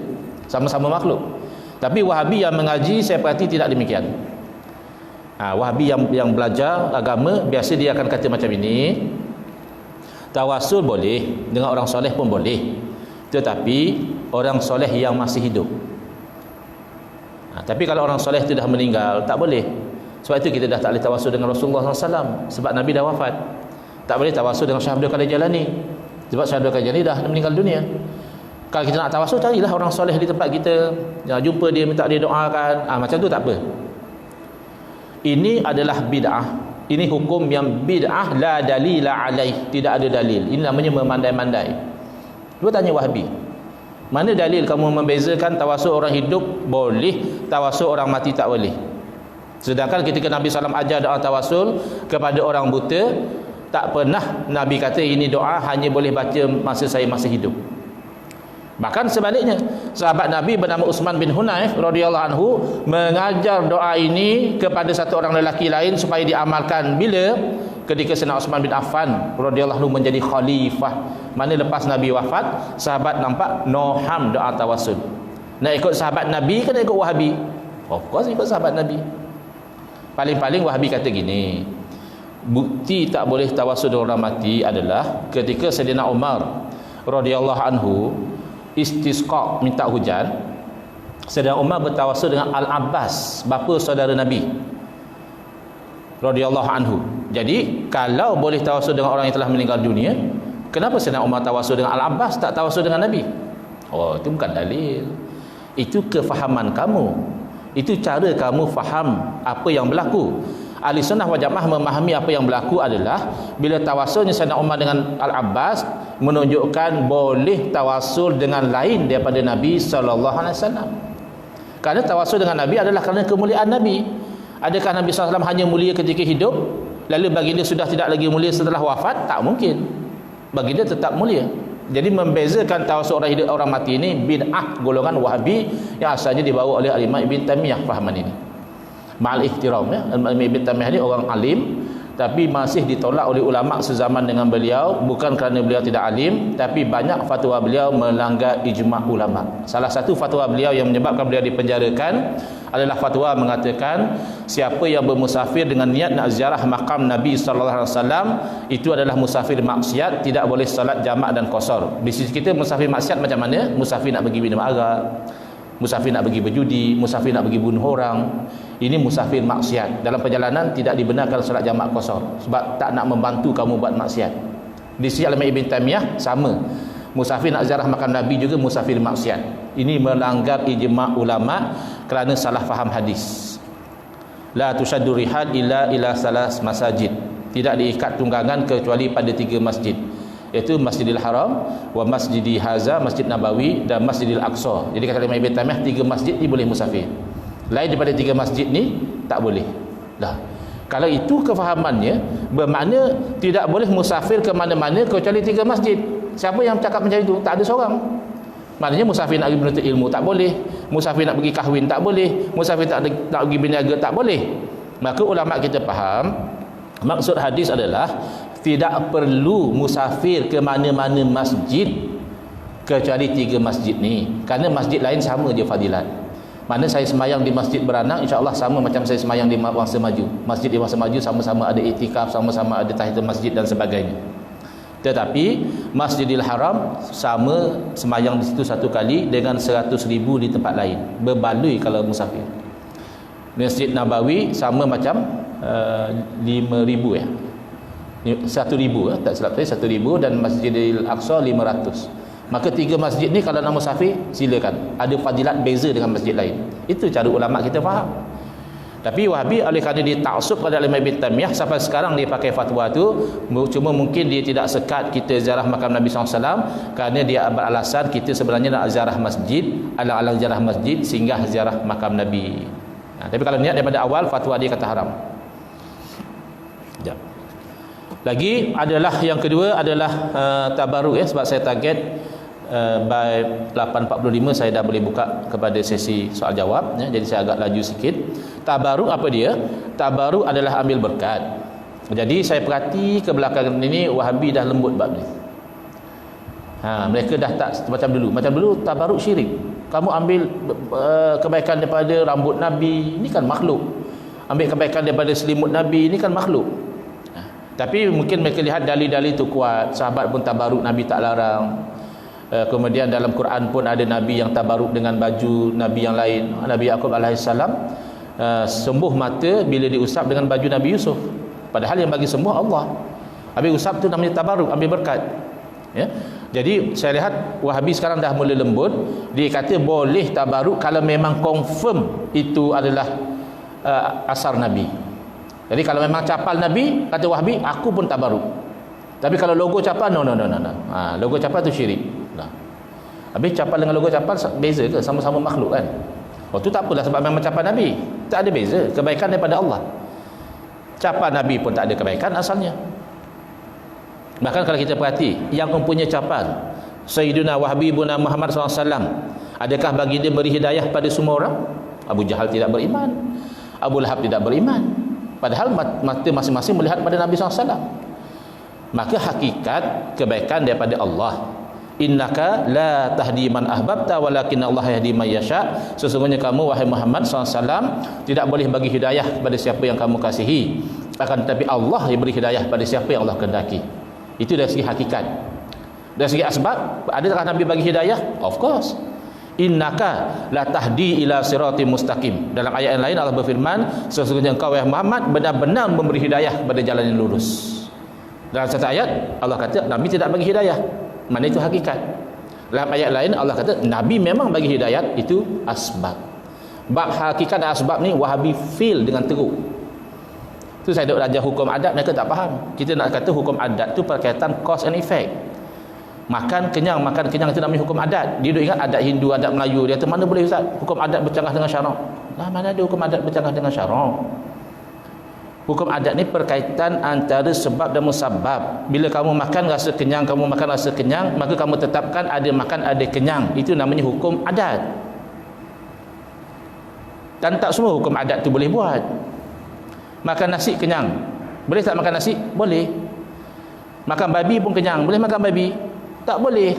sama-sama makhluk. Tapi Wahabi yang mengaji, saya perhati tidak demikian. Wahabi yang belajar agama, biasa dia akan kata macam ini, tawasul boleh, dengan orang soleh pun boleh, tetapi orang soleh yang masih hidup. Tapi kalau orang soleh itu dah meninggal, tak boleh. Sebab itu kita dah tak boleh tawasul dengan Rasulullah SAW, sebab Nabi dah wafat. Tak boleh tawasul dengan Syekh Abdul Qadir Jalani, sebab Syekh Abdul Qadir Jalani dah meninggal dunia. Kalau kita nak tawasul, carilah orang soleh di tempat kita, jumpa dia, minta dia doakan. Macam tu tak apa. Ini adalah bid'ah. Ini hukum yang bid'ah, la dalila alaih, tidak ada dalil. Ini namanya memandai-mandai. Dua tanya Wahabi, mana dalil kamu membezakan tawasul orang hidup boleh, tawasul orang mati tak boleh? Sedangkan ketika Nabi SAW ajar doa tawasul kepada orang buta, tak pernah Nabi kata ini doa hanya boleh baca masa saya masih hidup. Bahkan sebaliknya, sahabat Nabi bernama Utsman bin Hunayf radhiyallahu anhu mengajar doa ini kepada satu orang lelaki lain supaya diamalkan bila ketika Sayyidina Utsman bin Affan radhiyallahu anhu menjadi khalifah. Mana lepas Nabi wafat, sahabat nampak noham doa tawasul. Nak ikut sahabat Nabi ke nak ikut Wahabi? Of course ikut sahabat Nabi. Paling-paling Wahabi kata gini, bukti tak boleh tawasul dengan orang mati adalah ketika Sayyidina Umar radhiyallahu anhu istisqa, minta hujan, Sayyidina Umar bertawasul dengan Al-Abbas, bapa saudara Nabi radhiyallahu anhu. Jadi kalau boleh tawasul dengan orang yang telah meninggal dunia, kenapa Sayyidina Umar tawasul dengan Al-Abbas, tak tawasul dengan Nabi? Itu bukan dalil. Itu kefahaman kamu. Itu cara kamu faham apa yang berlaku. Ahli sunnah wal jamaah memahami apa yang berlaku adalah bila tawasulnya Sayyidina Umar dengan Al-Abbas menunjukkan boleh tawasul dengan lain daripada Nabi SAW. Kerana tawasul dengan Nabi adalah kerana kemuliaan Nabi. Adakah Nabi SAW hanya mulia ketika hidup, lalu baginda sudah tidak lagi mulia setelah wafat? Tak mungkin. Baginda tetap mulia. Jadi membezakan tawasul orang hidup orang mati ini bid'ah golongan Wahabi yang asalnya dibawa oleh Imam Ibn Taimiyah fahaman ini. Ma'al ihtiram ya. Imam Ibn Taimiyah ini orang alim, tapi masih ditolak oleh ulama sezaman dengan beliau, bukan kerana beliau tidak alim, tapi banyak fatwa beliau melanggar ijma' ulama. Salah satu fatwa beliau yang menyebabkan beliau dipenjarakan adalah fatwa mengatakan siapa yang bermusafir dengan niat nak ziarah makam Nabi sallallahu alaihi wasallam itu adalah musafir maksiat, tidak boleh salat jamak dan qasar. Di sisi kita musafir maksiat macam mana? Musafir nak pergi minum arak, musafir nak pergi berjudi, musafir nak pergi bunuh orang. Ini musafir maksiat. Dalam perjalanan tidak dibenarkan salat jamak qasar sebab tak nak membantu kamu buat maksiat. Di sisi Imam Ibn Taimiyah sama. Musafir nak ziarah makam Nabi juga musafir maksiat. Ini melanggar ijma' ulama kerana salah faham hadis. La tushaddu rihal illa ila salas masajid. Tidak diikat tunggangan kecuali pada 3 masjid, iaitu Masjidil Haram, wa Masjidi Haza, Masjid Nabawi dan Masjidil Aqsa. Jadi kata Imam Ibn Taimiyah 3 masjid ni boleh musafir. Lain daripada 3 masjid ni tak boleh. Dah. Kalau itu kefahamannya, bermakna tidak boleh musafir ke mana-mana kecuali 3 masjid. Siapa yang cakap macam itu? Tak ada seorang. Maknanya musafir nak pergi menuntut ilmu tak boleh, musafir nak pergi kahwin tak boleh, musafir nak pergi berniaga tak boleh. Maka ulama kita faham maksud hadis adalah tidak perlu musafir ke mana-mana masjid kecuali 3 masjid ni, kerana masjid lain sama je fadilat. Mana saya semayang di Masjid Beranak, insya-Allah sama macam saya semayang di Wangsa Maju. Masjid di Wangsa Maju sama-sama ada iktikaf, sama-sama ada tahiyatul masjid dan sebagainya. Tetapi Masjidil Haram sama semayang di situ 1 kali dengan 100,000 di tempat lain, berbaloi kalau musafir. Masjid Nabawi sama macam 5,000 ya. 1,000 tak silap saya, 1,000, dan Masjidil Aqsa 500. Maka 3 masjid ni kalau nak musafir silakan. Ada fadilat beza dengan masjid lain. Itu cara ulama kita faham. Tapi Wahabi oleh kerana dia taksub pada Imam Ibn Taimiyah sampai sekarang dia pakai fatwa tu, cuma mungkin dia tidak sekat kita ziarah makam Nabi SAW kerana dia beralasan kita sebenarnya nak ziarah masjid, alang-alang ziarah masjid singgah ziarah makam Nabi. Tapi kalau niat daripada awal, fatwa dia kata haram. Sekejap. Lagi adalah yang kedua adalah tabaruk ya, sebab saya target by 8.45 saya dah boleh buka kepada sesi soal jawab ya, jadi saya agak laju sikit. Tabaruk apa dia? Tabaruk adalah ambil berkat. Jadi saya perhati ke belakang ini Wahabi dah lembut bab ni. Mereka dah tak macam dulu. Macam dulu tabaruk syirik. Kamu ambil kebaikan daripada rambut Nabi, ini kan makhluk. Ambil kebaikan daripada selimut Nabi, ini kan makhluk. Tapi mungkin mereka lihat dalil-dalil itu kuat. Sahabat pun tabaruk, Nabi tak larang. Kemudian dalam Quran pun ada Nabi yang tabaruk dengan baju Nabi yang lain. Nabi Yaqub alaihissalam sembuh mata bila diusap dengan baju Nabi Yusuf, padahal yang bagi sembuh Allah. Habis usap tu namanya tabaruk, ambil berkat ya. Jadi saya lihat Wahabi sekarang dah mula lembut. Dia kata boleh tabaruk kalau memang confirm itu adalah asar Nabi. Jadi kalau memang capal Nabi, kata Wahabi, aku pun tabaruk. Tapi kalau logo capal, no. Logo capal tu syirik. Habis capal dengan logo capal beza ke? Sama-sama makhluk kan? Oh tu tak apalah, sebab memang capal Nabi. Tak ada beza, kebaikan daripada Allah. Capal Nabi pun tak ada kebaikan asalnya. Bahkan kalau kita perhati, yang mempunyai capal Sayyidina Wahabi ibn Muhammad SAW, adakah baginda beri hidayah pada semua orang? Abu Jahal tidak beriman, Abu Lahab tidak beriman, padahal mata masing-masing melihat pada Nabi SAW. Maka hakikat kebaikan daripada Allah. Innaka la tahdi man ahbabta walakin Allah yahdi man yasha. Sesungguhnya kamu wahai Muhammad SAW tidak boleh bagi hidayah kepada siapa yang kamu kasihi, akan tetapi Allah yang beri hidayah pada siapa yang Allah kehendaki. Itu dari segi hakikat. Dari segi asbab, adakah Nabi bagi hidayah? Of course. Innaka la tahdi ila siratim mustaqim. Dalam ayat yang lain Allah berfirman, sesungguhnya engkau wahai Muhammad benar-benar memberi hidayah kepada jalan yang lurus. Dalam satu ayat Allah kata Nabi tidak bagi hidayah. Mana itu hakikat. Dalam ayat lain Allah kata Nabi memang bagi hidayat, itu asbab. Bab hakikat dan asbab ni Wahabi feel dengan teruk. Tu saya duk belajar hukum adat, mereka tak faham. Kita nak kata hukum adat tu berkaitan cause and effect. Makan kenyang itu namanya hukum adat. Dia duk ingat adat Hindu, adat Melayu. Dia kata mana boleh Ustaz? Hukum adat bercanggah dengan syarak. Mana ada hukum adat bercanggah dengan syarak? Hukum adat ni berkaitan antara sebab dan musabab. Bila kamu makan rasa kenyang, maka kamu tetapkan ada makan ada kenyang. Itu namanya hukum adat. Dan tak semua hukum adat tu boleh buat. Makan nasi kenyang. Boleh tak makan nasi? Boleh. Makan babi pun kenyang. Boleh makan babi? Tak boleh.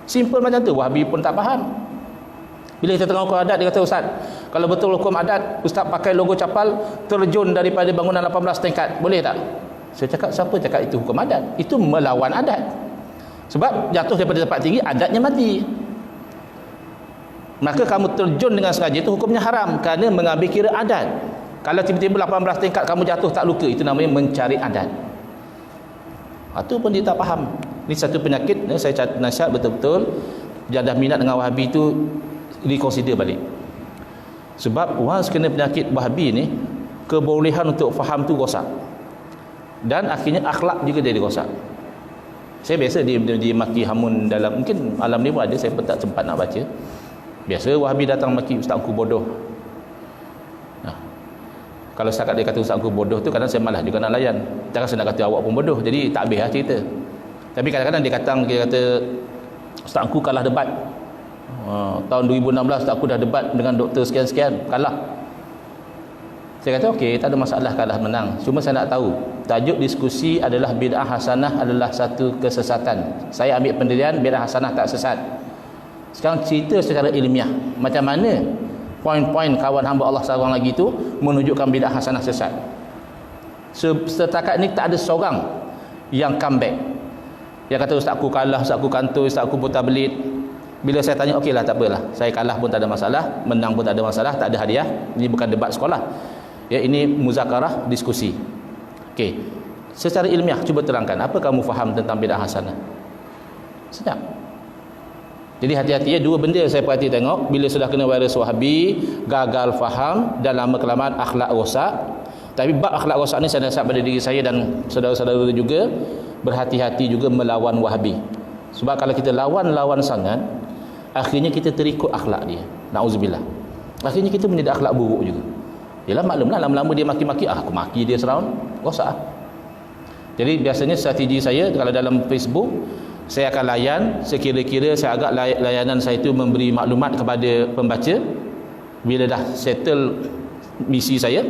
Simple macam tu. Wahabi pun tak faham. Bila kita tengok hukum adat, dia kata, Ustaz, kalau betul hukum adat, Ustaz pakai logo capal, terjun daripada bangunan 18 tingkat, boleh tak? Saya cakap, siapa cakap itu hukum adat? Itu melawan adat. Sebab jatuh daripada tempat tinggi, adatnya mati. Maka kamu terjun dengan sengaja, itu hukumnya haram, kerana mengambil kira adat. Kalau tiba-tiba 18 tingkat kamu jatuh tak luka, itu namanya mencari adat. Itu pun dia tak faham. Ini satu penyakit. Saya nasihat betul-betul, yang dah minat dengan Wahabi itu reconsider balik. Sebab once kena penyakit Wahabi ni, kebolehan untuk faham tu rosak. Dan akhirnya akhlak juga dia rosak. Saya biasa dia maki hamun dalam, mungkin alam ni pun ada, saya pun tak sempat nak baca. Biasa Wahabi datang maki Ustaz aku bodoh. Kalau setakat dia kata Ustaz aku bodoh tu, kadang saya malas juga nak layan. Jangan saya nak kata awak pun bodoh, jadi tak habis lah cerita. Tapi kadang-kadang dia kata Ustaz aku kalah debat. Tahun 2016 Ustaz aku dah debat dengan doktor sekian-sekian, kalah. Saya kata okey, tak ada masalah kalah menang. Cuma saya nak tahu, tajuk diskusi adalah bid'ah hasanah adalah satu kesesatan. Saya ambil pendirian bid'ah hasanah tak sesat. Sekarang cerita secara ilmiah, macam mana poin-poin kawan hamba Allah seorang lagi tu menunjukkan bid'ah hasanah sesat. Setakat ni tak ada seorang yang comeback. Dia kata Ustaz aku kalah, Ustaz aku kantoi, Ustaz aku buta belit. Bila saya tanya, okeylah tak apalah, saya kalah pun tak ada masalah, menang pun tak ada masalah, tak ada hadiah. Ini bukan debat sekolah. Ya, ini muzakarah, diskusi. Okey. Secara ilmiah cuba terangkan apa kamu faham tentang bid'ah hasanah. Sedap. Jadi hati-hati ya, dua benda saya perhati tengok bila sudah kena virus Wahabi, gagal faham dan lama kelamaan akhlak rosak. Tapi bab akhlak rosak ni saya nasihat pada diri saya dan saudara-saudara juga, berhati-hati juga melawan Wahabi. Sebab kalau kita lawan sangat, akhirnya kita terikut akhlak dia. Nauzubillah. Akhirnya kita menjadi akhlak buruk juga. Yalah maklumlah, lama-lama dia maki-maki, aku maki dia seround, rosak. Jadi biasanya strategi saya kalau dalam Facebook, saya akan layan sekira-kira saya agak layanan saya itu memberi maklumat kepada pembaca. Bila dah settle misi saya,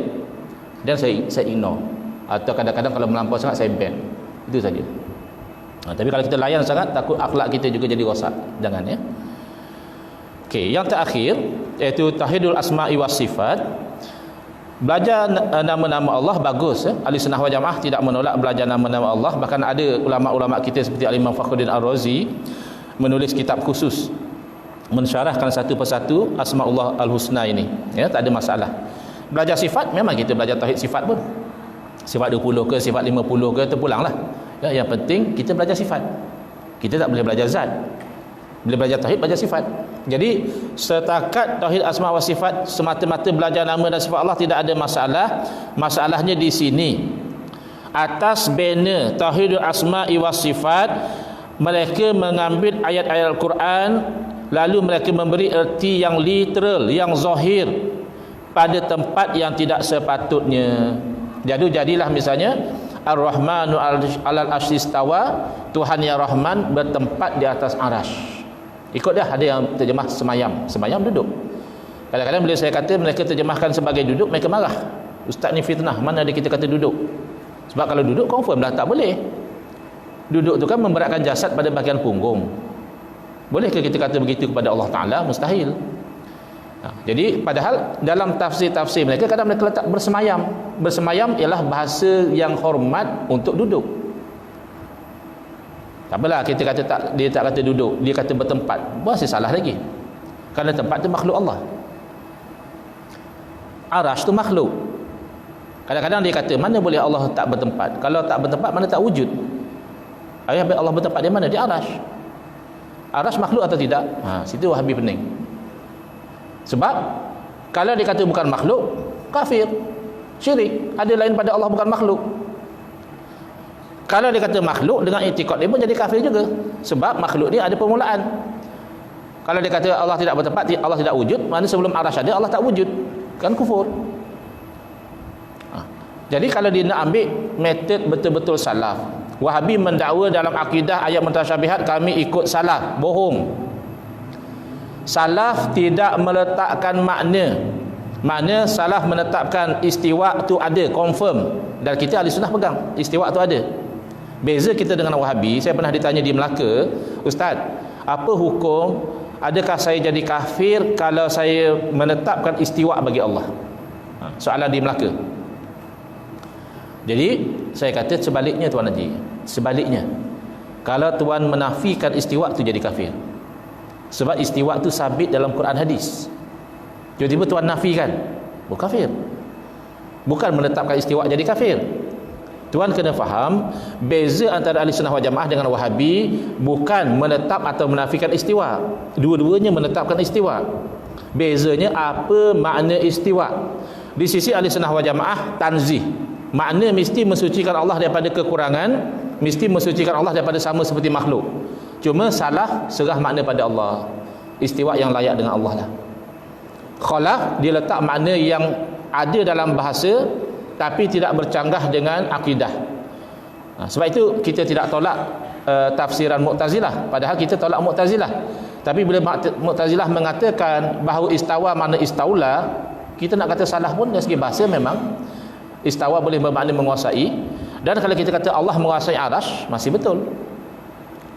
dan saya ignore. Atau kadang-kadang kalau melampau sangat saya ban. Itu saja. Tapi kalau kita layan sangat, takut akhlak kita juga jadi rosak. Jangan ya. Okey, yang terakhir iaitu tauhidul asma'i was sifat. Belajar nama-nama Allah bagus ya. Ahli sunnah wal jamaah tidak menolak belajar nama-nama Allah. Bahkan ada ulama-ulama kita seperti Al-Imam Fakhruddin Ar-Razi menulis kitab khusus mensyarahkan satu persatu asmaullah al-husna ini. Ya, tak ada masalah. Belajar sifat, memang kita belajar tauhid sifat pun. Sifat 20 ke, sifat 50 ke, terpulanglah. Ya, yang penting kita belajar sifat. Kita tak boleh belajar zat. Bila belajar tauhid, belajar sifat. Jadi setakat tauhid asma wa sifat, semata-mata belajar nama dan sifat Allah tidak ada masalah. Masalahnya di sini, atas banner tauhidul asma wa sifat, mereka mengambil ayat-ayat Al-Quran, lalu mereka memberi erti yang literal, yang zahir pada tempat yang tidak sepatutnya. Jadilah misalnya Ar-Rahmanu alal arsy istawa, Tuhan yang Rahman bertempat di atas arasy. Ikut dah, ada yang terjemah semayam duduk. Kadang-kadang bila saya kata mereka terjemahkan sebagai duduk, mereka marah. Ustaz ni fitnah, mana ada kita kata duduk? Sebab kalau duduk confirm dah tak boleh. Duduk tu kan memberatkan jasad pada bahagian punggung. Bolehkah kita kata begitu kepada Allah Ta'ala? Mustahil. Jadi padahal dalam tafsir-tafsir mereka kadang mereka letak bersemayam. Bersemayam ialah bahasa yang hormat untuk duduk. Tak apalah kita kata dia tak kata duduk, dia kata bertempat. Masih salah lagi. Kerana tempat tu makhluk Allah. Arasy tu makhluk. Kadang-kadang dia kata mana boleh Allah tak bertempat? Kalau tak bertempat mana tak wujud? Ayah Allah bertempat di mana? Di arasy. Arasy makhluk atau tidak? Situ Wahabi pening. Sebab kalau dia kata bukan makhluk, kafir, syirik. Ada lain pada Allah bukan makhluk. Kalau dia kata makhluk, dengan i'tiqad dia pun jadi kafir juga. Sebab makhluk ni ada permulaan. Kalau dia kata Allah tidak bertempat, Allah tidak wujud, maknanya sebelum arasy ada Allah tak wujud. Kan kufur. Jadi kalau dia nak ambil metod betul-betul salaf, Wahabi mendakwa dalam akidah ayat mutasyabihat kami ikut salaf, bohong. Salaf tidak meletakkan makna salaf menetapkan istiwa tu ada, confirm, dan kita ahli sunnah pegang istiwa tu ada. Beza kita dengan Wahabi, saya pernah ditanya di Melaka, Ustaz, apa hukum, adakah saya jadi kafir kalau saya menetapkan istiwa bagi Allah? Soalan di Melaka. Jadi saya kata sebaliknya Tuan Haji, sebaliknya, kalau Tuan menafikan istiwa tu jadi kafir. Sebab istiwa tu sabit dalam Quran hadis. Tiba-tiba Tuan nafikan, bukan kafir. Bukan menetapkan istiwa jadi kafir. Tuan kena faham beza antara ahli sunnah wal jamaah dengan Wahabi bukan menetap atau menafikan istiwa. Dua-duanya menetapkan istiwa. Bezanya apa makna istiwa? Di sisi ahli sunnah wal jamaah tanzih. Makna mesti mensucikan Allah daripada kekurangan, mesti mensucikan Allah daripada sama seperti makhluk. Cuma salah serah makna pada Allah. Istiwa yang layak dengan Allah lah. Khalaf dia letak makna yang ada dalam bahasa tapi tidak bercanggah dengan akidah. Sebab itu kita tidak tolak tafsiran Mu'tazilah, padahal kita tolak Mu'tazilah. Tapi bila Mu'tazilah mengatakan bahawa istawa makna istaula, kita nak kata salah pun dari segi bahasa memang istawa boleh bermakna menguasai, dan kalau kita kata Allah menguasai arasy masih betul.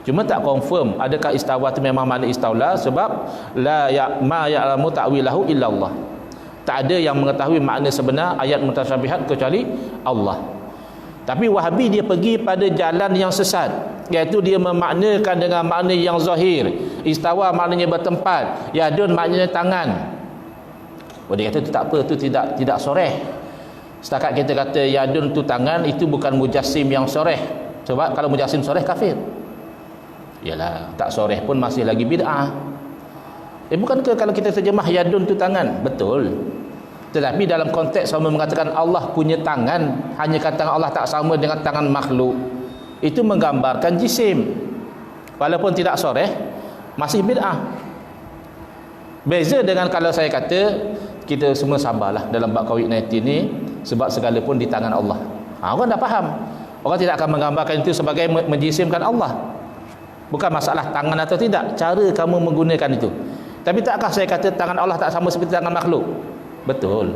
Cuma tak confirm adakah istawa itu memang makna istaula, sebab la ma ya'lamu ta'wilahu illa Allah. Tak ada yang mengetahui makna sebenar ayat mutasyabihat kecuali Allah. Tapi Wahabi dia pergi pada jalan yang sesat, iaitu dia memaknakan dengan makna yang zahir. Istawa maknanya bertempat, yadun maknanya tangan. Dia kata itu tak apa, itu tidak soreh. Setakat kita kata yadun tu tangan, itu bukan mujassim yang soreh. Sebab kalau mujassim soreh kafir. Yalah, tak soreh pun masih lagi bid'ah. Bukankah kalau kita terjemah yadun tu tangan? Betul. Tetapi dalam konteks sama mengatakan Allah punya tangan, hanya kata Allah tak sama dengan tangan makhluk, itu menggambarkan jisim. Walaupun tidak soreh, masih bid'ah. Beza dengan kalau saya kata kita semua sabarlah dalam bab COVID-19 ni, sebab segala pun di tangan Allah. Orang dah faham. Orang tidak akan menggambarkan itu sebagai menjisimkan Allah. Bukan masalah tangan atau tidak, cara kamu menggunakan itu. Tapi takkah saya kata tangan Allah tak sama seperti tangan makhluk? Betul.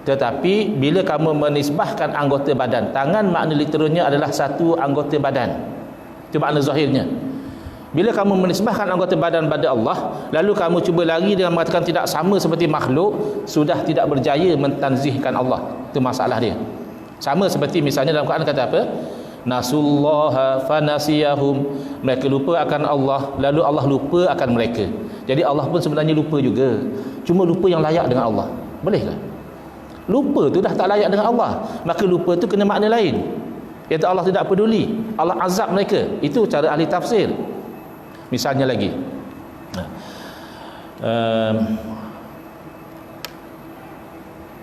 Tetapi bila kamu menisbahkan anggota badan, tangan makna literalnya adalah satu anggota badan. Itu makna zahirnya. Bila kamu menisbahkan anggota badan pada Allah, lalu kamu cuba lari dengan mengatakan tidak sama seperti makhluk, sudah tidak berjaya mentanzihkan Allah. Itu masalah dia. Sama seperti misalnya dalam Quran kata apa? Nasullaha fanasiyahum. Mereka lupa akan Allah, lalu Allah lupa akan mereka. Jadi Allah pun sebenarnya lupa juga. Cuma lupa yang layak dengan Allah. Boleh ke? Lupa tu dah tak layak dengan Allah, maka lupa tu kena makna lain, iaitu Allah tidak peduli, Allah azab mereka. Itu cara ahli tafsir. Misalnya lagi,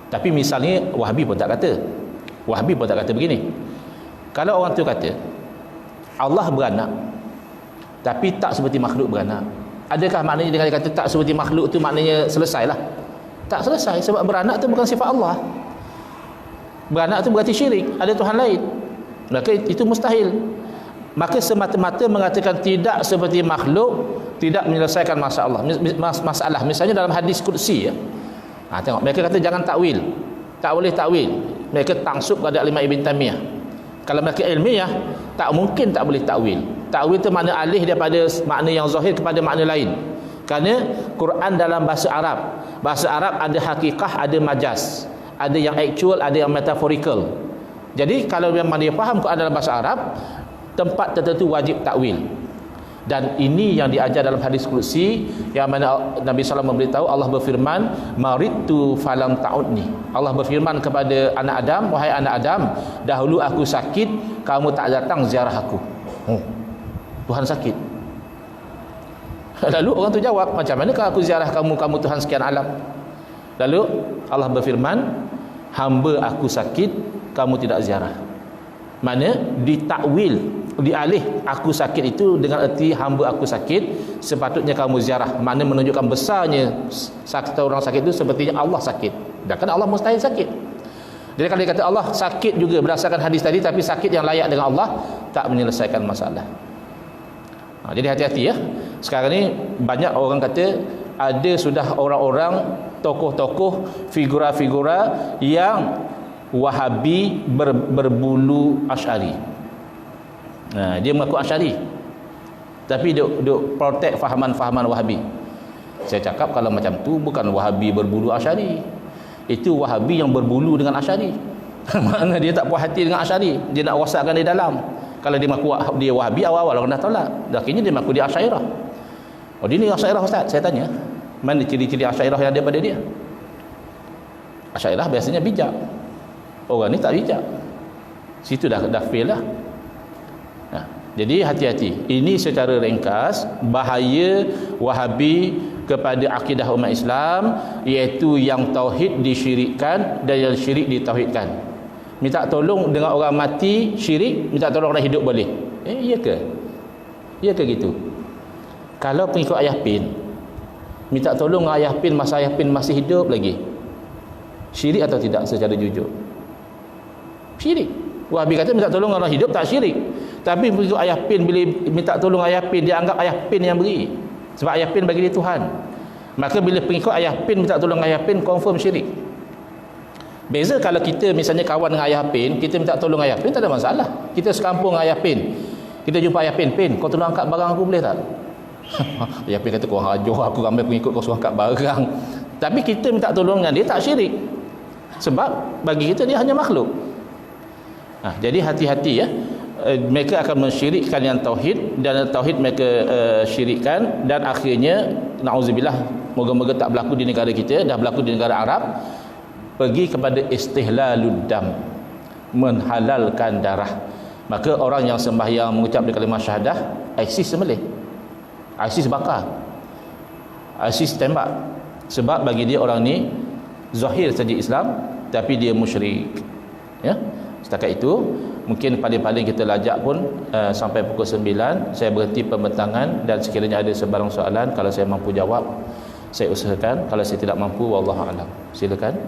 tapi misalnya Wahabi pun tak kata. Wahabi pun tak kata begini. Kalau orang tu kata Allah beranak tapi tak seperti makhluk beranak, adakah maknanya dengan dia kata tak seperti makhluk tu maknanya selesailah? Tak selesai, sebab beranak tu bukan sifat Allah. Beranak tu berarti syirik, ada Tuhan lain. Maka itu mustahil. Maka semata-mata mengatakan tidak seperti makhluk tidak menyelesaikan masalah. Misalnya dalam hadis qudsi ya. Tengok mereka kata jangan takwil. Tak boleh takwil. Mereka tangsub kepada Imam Ibn Taimiyah. Kalau mereka ilmiah, tak mungkin tak boleh takwil. Takwil itu makna alih daripada makna yang zahir kepada makna lain. Kerana Quran dalam bahasa Arab. Bahasa Arab ada hakikah, ada majaz. Ada yang actual, ada yang metaphorical. Jadi kalau memang dia faham Quran dalam bahasa Arab, tempat tertentu wajib takwil. Dan ini yang diajar dalam hadis qudsi, yang mana Nabi SAW memberitahu, Allah berfirman, maridtu falam ta'udni. Allah berfirman kepada anak Adam, wahai anak Adam, dahulu aku sakit, kamu tak datang ziarah aku. Tuhan sakit. Lalu orang tu jawab, macam mana kalau aku ziarah kamu, kamu Tuhan sekian alam? Lalu Allah berfirman, hamba aku sakit, kamu tidak ziarah. Mana ditakwil, dialih aku sakit itu dengan erti hamba aku sakit, sepatutnya kamu ziarah. Mana menunjukkan besarnya sakit orang sakit itu sepertinya Allah sakit. Dan kan Allah mustahil sakit. Jadi kalau dia kata Allah sakit juga berdasarkan hadis tadi, tapi sakit yang layak dengan Allah tak menyelesaikan masalah. Jadi hati-hati ya. Sekarang ni banyak orang kata ada sudah orang-orang tokoh-tokoh, figura-figura yang Wahabi berbulu Asy'ari. Dia mengaku Asy'ari, tapi duk protect fahaman-fahaman Wahabi. Saya cakap kalau macam tu bukan Wahabi berbulu Asy'ari, itu Wahabi yang berbulu dengan Asy'ari. Makna dia tak puas hati dengan Asy'ari, dia nak rosakkan di dalam. Kalau dia mengaku dia Wahabi, awal-awal orang dah tolak, akhirnya dia mengaku dia Asy'ariyah. Oh, dia ni Asy'ariyah Ustaz. Saya tanya, mana ciri-ciri Asy'ariyah yang ada pada dia? Asy'ariyah biasanya bijak, orang ni tak bijak, situ dah fail lah. Jadi hati-hati. Ini secara ringkas bahaya Wahabi kepada akidah umat Islam, iaitu yang tauhid disyirikkan dan yang syirik ditauhidkan. Minta tolong dengan orang mati syirik, minta tolong orang hidup boleh. Iya ke? Iya ke gitu? Kalau pengikut Ayah Pin, minta tolong dengan Ayah Pin masa Ayah Pin masih hidup lagi, syirik atau tidak secara jujur? Syirik. Wahabi kata minta tolong orang hidup tak syirik. Tapi begitu Ayah Pin, bila minta tolong Ayah Pin, dia anggap Ayah Pin yang beri, sebab Ayah Pin bagi dia Tuhan. Maka bila pengikut Ayah Pin minta tolong Ayah Pin, confirm syirik. Beza kalau kita misalnya kawan dengan Ayah Pin, kita minta tolong Ayah Pin, tak ada masalah. Kita sekampung dengan Ayah Pin, kita jumpa Ayah Pin, Pin kau tolong angkat barang aku boleh tak? Ayah Pin kata kau hajar aku, ramai pengikut kau suruh angkat barang. Tapi kita minta tolong dengan dia tak syirik, sebab bagi kita dia hanya makhluk. Jadi hati-hati ya. Mereka akan mensyirikkan yang tauhid, dan tauhid mereka syirikkan, dan akhirnya na'udzubillah, moga-moga tak berlaku di negara kita, dah berlaku di negara Arab, pergi kepada istihlalud dam, menghalalkan darah. Maka orang yang sembahyang mengucap kalimah syahadah, ISIS sembelih, ISIS bakar, ISIS tembak, sebab bagi dia orang ni zahir saja Islam tapi dia musyrik ya. Setakat itu mungkin paling-paling kita lajak pun sampai pukul 9 saya berhenti pembentangan, dan sekiranya ada sebarang soalan, kalau saya mampu jawab saya usahakan, kalau saya tidak mampu wallahu a'lam. Silakan.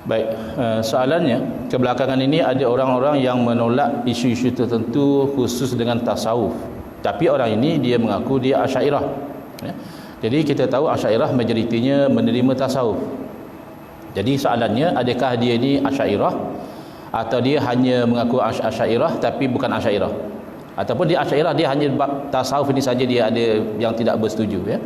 Baik, soalannya, kebelakangan ini ada orang-orang yang menolak isu-isu tertentu khusus dengan tasawuf, tapi orang ini dia mengaku dia Asy'ariyah ya. Jadi kita tahu Asy'ariyah majoritinya menerima tasawuf. Jadi soalannya, adakah dia ni Asy'ariyah atau dia hanya mengaku Asy'ariyah tapi bukan Asy'ariyah, ataupun dia Asy'ariyah, dia hanya tasawuf ini saja dia ada yang tidak bersetuju ya.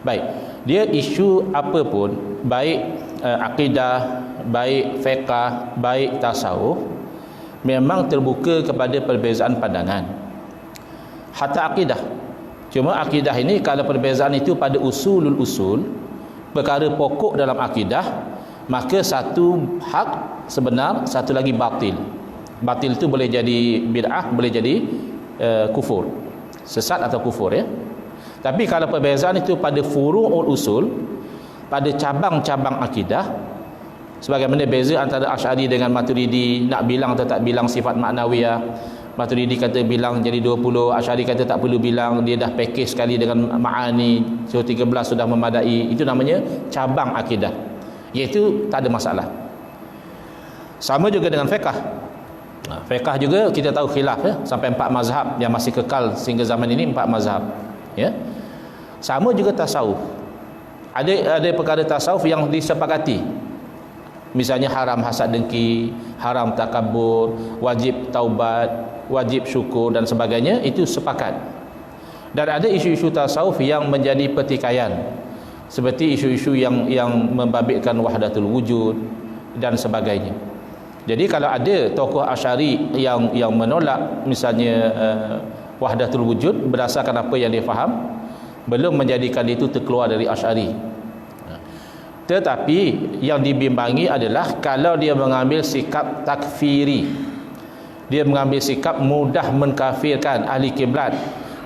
Baik, dia isu apa pun, baik akidah, baik fiqh, baik tasawuf, memang terbuka kepada perbezaan pandangan. Hatta akidah. Cuma akidah ini kalau perbezaan itu pada usulul usul, perkara pokok dalam akidah, maka satu hak sebenar, satu lagi batil. Batil itu boleh jadi bid'ah, boleh jadi kufur, sesat atau kufur ya. Tapi kalau perbezaan itu pada furu'ul usul, pada cabang-cabang akidah, sebagaimana beza antara Asy'ari dengan Maturidi, nak bilang atau tak bilang sifat maknawiyah. Maturidi kata bilang jadi 20, Asy'ari kata tak perlu bilang, dia dah package sekali dengan ma'ani, so 13 sudah memadai. Itu namanya cabang akidah, iaitu tak ada masalah. Sama juga dengan fiqh. Fiqh juga kita tahu khilaf ya, sampai 4 mazhab yang masih kekal sehingga zaman ini, 4 mazhab. ya. Sama juga tasawuf. Ada perkara tasawuf yang disepakati. Misalnya haram hasad dengki, haram takabur, wajib taubat, wajib syukur dan sebagainya, itu sepakat. Dan ada isu-isu tasawuf yang menjadi pertikaian, seperti isu-isu yang membabitkan wahdatul wujud dan sebagainya. Jadi kalau ada tokoh Asy'ari yang menolak misalnya wahdatul wujud berdasarkan apa yang dia faham, belum menjadikan itu terkeluar dari Asy'ari. Tetapi yang dibimbangi adalah kalau dia mengambil sikap takfiri, dia mengambil sikap mudah mengkafirkan ahli kiblat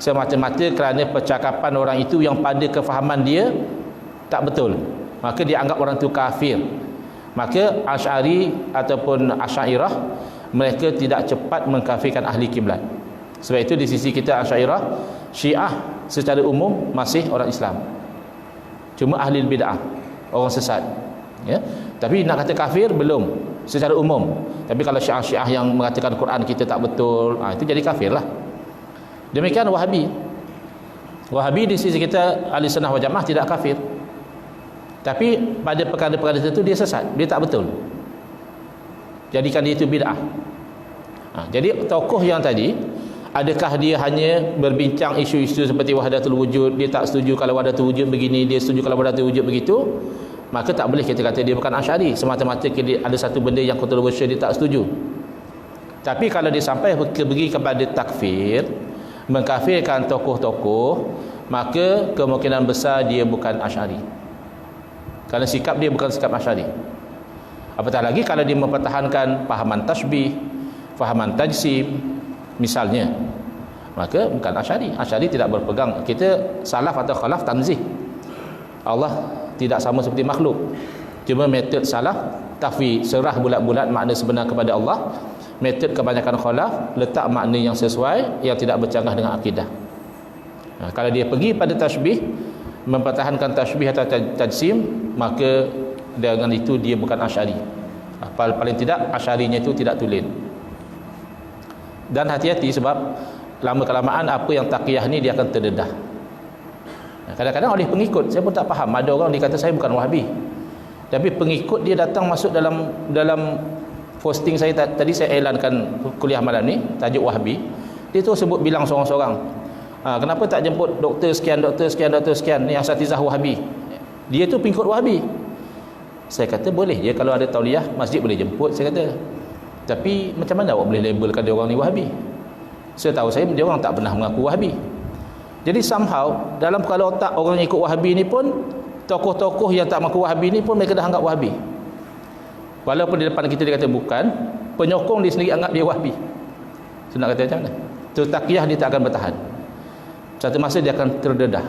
semata-mata kerana percakapan orang itu yang pada kefahaman dia tak betul, maka dia anggap orang itu kafir. Maka Asy'ari ataupun Asy'ariyah mereka tidak cepat mengkafirkan ahli kiblat. Sebab itu di sisi kita Asy'ariyah, Syiah secara umum masih orang Islam, cuma ahli bid'ah, orang sesat, ya. Tapi nak kata kafir belum secara umum. Tapi kalau Syiah yang mengatakan Quran kita tak betul, itu jadi kafir lah. Demikian Wahabi. Wahabi di sisi kita Ahli Sunnah wal Jamaah tidak kafir, tapi pada perkara-perkara tertentu dia sesat, dia tak betul, jadikan dia itu bid'ah. Jadi tokoh yang tadi, adakah dia hanya berbincang isu-isu seperti wahdatul wujud, dia tak setuju kalau wahdatul wujud begini, dia setuju kalau wahdatul wujud begitu, maka tak boleh kita kata dia bukan Asy'ari semata-mata ada satu benda yang kontroversial dia tak setuju. Tapi kalau dia sampai pergi kepada takfir, mengkafirkan tokoh-tokoh, maka kemungkinan besar dia bukan Asy'ari, kerana sikap dia bukan sikap Asy'ari. Apatah lagi kalau dia mempertahankan fahaman tasbih, fahaman tajsim misalnya, maka bukan Asy'ari. Asy'ari tidak berpegang, kita salaf atau khalaf tanzih. Allah tidak sama seperti makhluk, cuma metod salaf tafwid, serah bulat-bulat makna sebenar kepada Allah. Metod kebanyakan khalaf letak makna yang sesuai, yang tidak bercanggah dengan akidah. Kalau dia pergi pada tasbih, mempertahankan tasbih atau tajsim, maka dengan itu dia bukan Asy'ari. Paling tidak Asy'arinya itu tidak tulen. Dan hati-hati, sebab lama-kelamaan apa yang taqiyah ni dia akan terdedah. Kadang-kadang oleh pengikut, saya pun tak faham, ada orang dia kata saya bukan Wahabi, tapi pengikut dia datang masuk dalam posting saya tadi, saya elankan kuliah malam ni tajuk Wahabi, dia tu sebut bilang seorang-seorang, kenapa tak jemput doktor sekian, doktor sekian, doktor sekian ni asatizah Wahabi, dia tu pengikut Wahabi. Saya kata boleh je, kalau ada tauliah masjid boleh jemput, saya kata. Tapi macam mana awak boleh labelkan dia orang ni Wahabi? Setahu saya dia orang tak pernah mengaku Wahabi. Jadi somehow dalam kepala otak orang yang ikut Wahabi ni pun, tokoh-tokoh yang tak mengaku Wahabi ni pun mereka dah anggap Wahabi. Walaupun di depan kita dia kata bukan, penyokong dia sendiri anggap dia Wahabi. So nak kata macam mana? So taqiyah dia tak akan bertahan. Satu masa dia akan terdedah.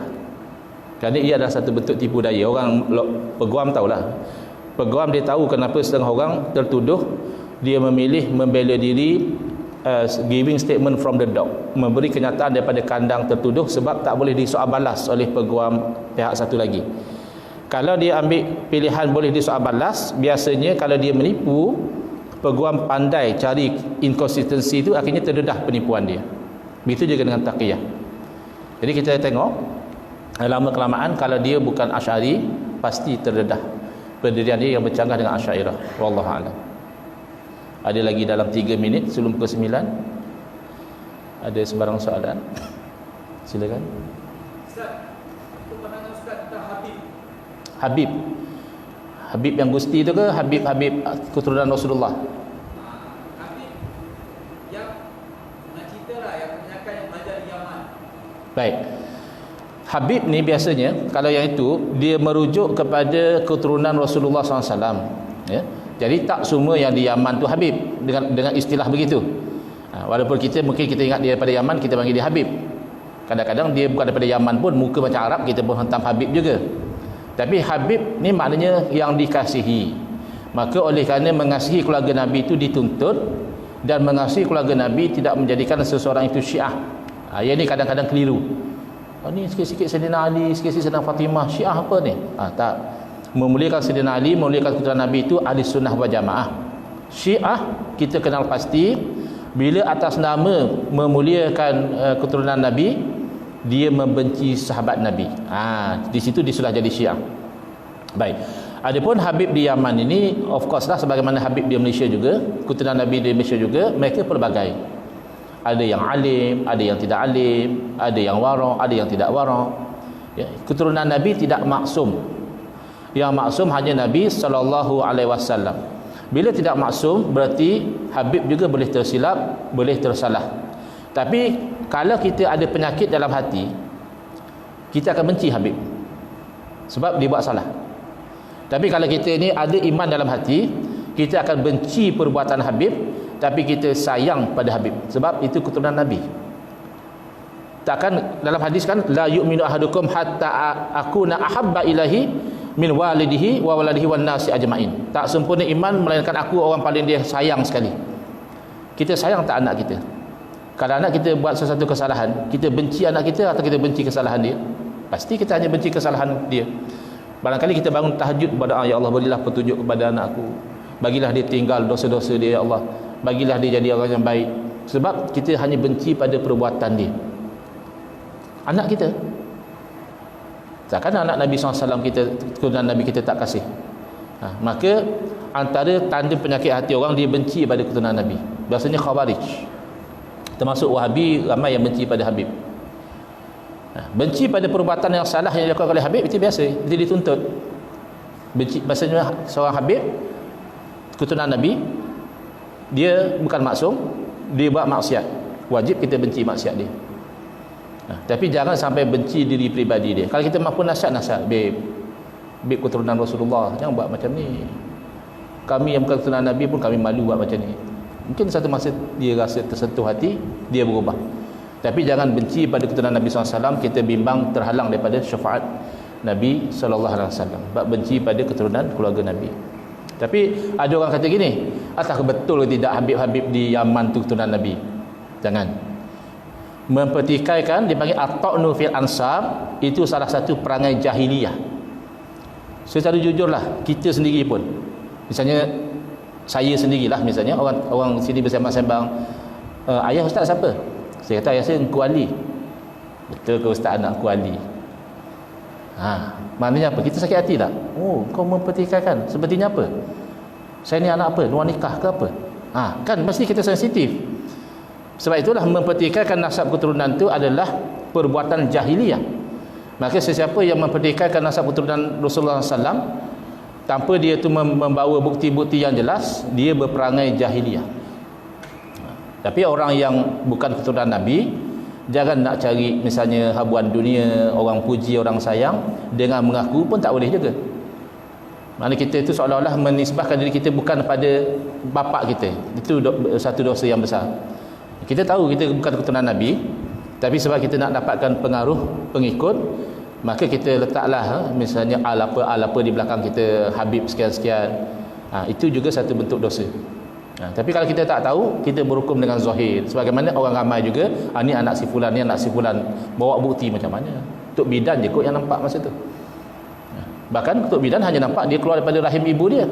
Kerana ia adalah satu bentuk tipu daya. Orang peguam tahulah. Peguam dia tahu kenapa setengah orang tertuduh dia memilih membela diri, giving statement from the dock, memberi kenyataan daripada kandang tertuduh, sebab tak boleh disoal balas oleh peguam pihak satu lagi. Kalau dia ambil pilihan boleh disoal balas, biasanya kalau dia menipu, peguam pandai cari inkonsistensi itu, akhirnya terdedah penipuan dia. Begitu juga dengan taqiyah. Jadi kita tengok lama kelamaan kalau dia bukan Asy'ari, pasti terdedah pendirian dia yang bercanggah dengan Asy'ariyah. Wallahu a'lam. Ada lagi dalam 3 minit sebelum pukul 9. Ada sebarang soalan? Silakan. Ustaz, apa pandangan Ustaz tentang Habib? Habib yang Gusti tu ke Habib keturunan Rasulullah? Habib yang nak cerita lah, yang kebanyakan yang belajar di Yaman. Baik. Habib ni biasanya kalau yang itu dia merujuk kepada keturunan Rasulullah SAW, ya. Jadi tak semua yang di Yaman tu Habib dengan istilah begitu. Walaupun mungkin kita ingat dia daripada Yaman, kita panggil dia Habib. Kadang-kadang dia bukan daripada Yaman pun, muka macam Arab, kita pun hantam Habib juga. Tapi Habib ni maknanya yang dikasihi. Maka oleh kerana mengasihi keluarga Nabi itu dituntut, dan mengasihi keluarga Nabi tidak menjadikan seseorang itu Syiah. Yang ni kadang-kadang keliru. Ni sikit-sikit Sayyidina Ali, sikit-sikit Sayyidina Fatimah, Syiah apa ni? Tak. Memuliakan Sayyidina Ali, memuliakan keturunan Nabi itu Ahli Sunnah wal Jamaah. Syiah kita kenal pasti bila atas nama memuliakan keturunan Nabi, dia membenci sahabat Nabi. Di situ dia sudah jadi Syiah. Baik. Adapun Habib di Yaman ini, of course lah, sebagaimana Habib di Malaysia juga, keturunan Nabi di Malaysia juga, mereka pelbagai. Ada yang alim, ada yang tidak alim, ada yang wara', ada yang tidak wara'. Ya, keturunan Nabi tidak maksum. Yang maksum hanya Nabi SAW. Bila tidak maksum, berarti Habib juga boleh tersilap, boleh tersalah. Tapi kalau kita ada penyakit dalam hati, kita akan benci Habib sebab dia buat salah. Tapi kalau kita ni ada iman dalam hati, kita akan benci perbuatan Habib, tapi kita sayang pada Habib sebab itu keturunan Nabi. Takkan dalam hadis kan, la yu'minu ahadukum hatta akuna ahabba ilahi min walidihi wa waladihi wan nasi ajmain. Tak sempurna iman melainkan aku orang paling dia sayang sekali. Kita sayang tak anak kita? Kalau anak kita buat sesuatu kesalahan, kita benci anak kita atau kita benci kesalahan dia? Pasti kita hanya benci kesalahan dia. Barangkali kita bangun tahajud kepada Allah, ya Allah, berilah petunjuk kepada anakku, bagilah dia tinggal dosa-dosa dia, ya Allah, bagilah dia jadi orang yang baik. Sebab kita hanya benci pada perbuatan dia. Anak kita, takkan anak Nabi SAW kita, keturunan Nabi kita tak kasih. Maka antara tanda penyakit hati orang, dia benci pada keturunan Nabi. Biasanya Khawarij, termasuk Wahabi, ramai yang benci pada Habib. Benci pada perbuatan yang salah yang dilakukan oleh Habib, itu biasa, itu dituntut. Benci, maksudnya seorang Habib, keturunan Nabi, dia bukan maksum, dia buat maksiat, wajib kita benci maksiat dia. Tapi jangan sampai benci diri pribadi dia. Kalau kita mampu nasihat, Beb keturunan Rasulullah, jangan buat macam ni. Kami yang bukan keturunan Nabi pun kami malu buat macam ni. Mungkin satu masa dia rasa tersentuh hati, dia berubah. Tapi jangan benci pada keturunan Nabi SAW. Kita bimbang terhalang daripada syafaat Nabi SAW. Sebab benci pada keturunan keluarga Nabi. Tapi ada orang kata gini, atau betul tidak Habib-Habib di Yaman tu keturunan Nabi? Jangan. Mempertikaikan, dipanggil at-ta'nu fil ansab, itu salah satu perangai jahiliyah. Secara jujurlah, kita sendiri pun, misalnya saya sendirilah, misalnya orang sini bersembang-sembang, ayah ustaz siapa? Saya kata ayah saya Engku Ali. Betul ke ustaz anak Engku Ali? Maknanya apa? Kita sakit hati tak? Oh, kau mempertikaikan. Sepertinya apa? Saya ni anak apa? Luar nikah ke apa? Kan mesti kita sensitif. Sebab itulah mempertikaikan nasab keturunan itu adalah perbuatan jahiliyah. Maka sesiapa yang mempertikaikan nasab keturunan Rasulullah SAW tanpa dia tu membawa bukti-bukti yang jelas, dia berperangai jahiliyah. Tapi orang yang bukan keturunan Nabi, jangan nak cari misalnya habuan dunia, orang puji, orang sayang, dengan mengaku pun tak boleh juga. Maksudnya kita itu seolah-olah menisbahkan diri kita bukan pada bapa kita. Itu satu dosa yang besar. Kita tahu kita bukan keturunan Nabi, tapi sebab kita nak dapatkan pengaruh, pengikut, maka kita letaklah misalnya al-apa di belakang kita, Habib sekian-sekian. Itu juga satu bentuk dosa. Tapi kalau kita tak tahu, kita berhukum dengan zahir. Sebagaimana orang ramai juga, ni anak si fulan, ni anak si fulan. Bawa bukti macam mana? Tok Bidan je kot yang nampak masa tu. Bahkan Tok Bidan hanya nampak dia keluar daripada rahim ibu dia.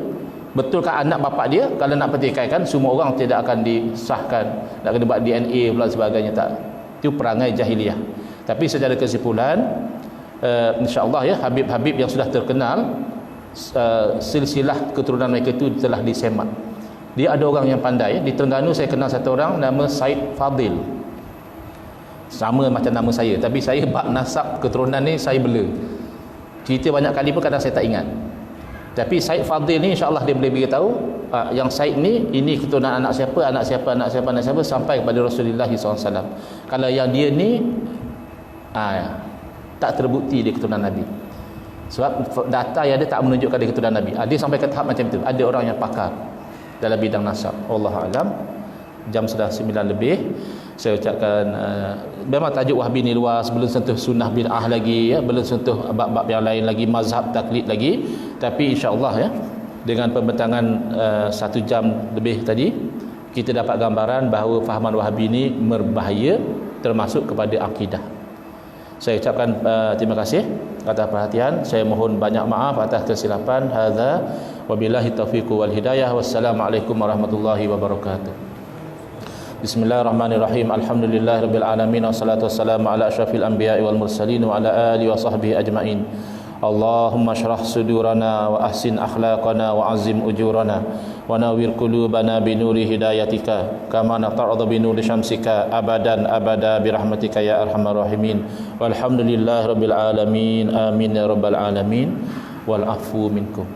Betulkah anak bapa dia? Kalau nak pertikaikan, semua orang tidak akan disahkan, nak kena buat DNA pula sebagainya, tak. Itu perangai jahiliyah. Tapi secara kesimpulan, insya-Allah ya, Habib-Habib yang sudah terkenal, silsilah keturunan mereka itu telah disemak. Dia ada orang yang pandai. Di Terengganu saya kenal satu orang nama Said Fadil. Sama macam nama saya, tapi saya bab nasab keturunan ni saya bela. Cerita banyak kali pun kadang saya tak ingat. Tapi Said Fadil ni insya-Allah dia boleh beritahu yang Said ni, ini keturunan anak siapa, anak siapa, anak siapa, anak siapa, sampai kepada Rasulullah SAW. Kalau yang dia ni tak terbukti dia keturunan Nabi. Sebab data yang ada tak menunjukkan dia keturunan Nabi. Dia sampai ke tahap macam itu. Ada orang yang pakar dalam bidang nasab. Wallahu alam. Jam sudah 9 lebih. Saya ucapkan memang tajuk Wahabi ni luas, belum sentuh sunnah bid'ah lagi ya, belum sentuh bab-bab yang lain lagi, mazhab taklid lagi. Tapi insya-Allah ya, dengan pembentangan 1 jam lebih tadi, kita dapat gambaran bahawa fahaman Wahabi ni berbahaya, termasuk kepada akidah. Saya ucapkan terima kasih atas perhatian. Saya mohon banyak maaf atas kesilapan. Hadza wabillahi taufiq wal hidayah. Wassalamualaikum warahmatullahi wabarakatuh. Bismillahirrahmanirrahim. Alhamdulillahirabbil alamin wassalatu wassalamu ala asyrafil anbiya'i wal mursalin wa ala alihi wa sahbihi ajmain. Allahumma shrah sudurana wa ahsin akhlaqana wa azim ujurana wa nawwir qulubana bi nuri hidayatika kama nata'adhu bi nuri syamsika abadan abada bi rahmatika ya arhamar rahimin. Walhamdulillahirabbil alamin. Amin ya rabbal alamin. Wal afu minkum.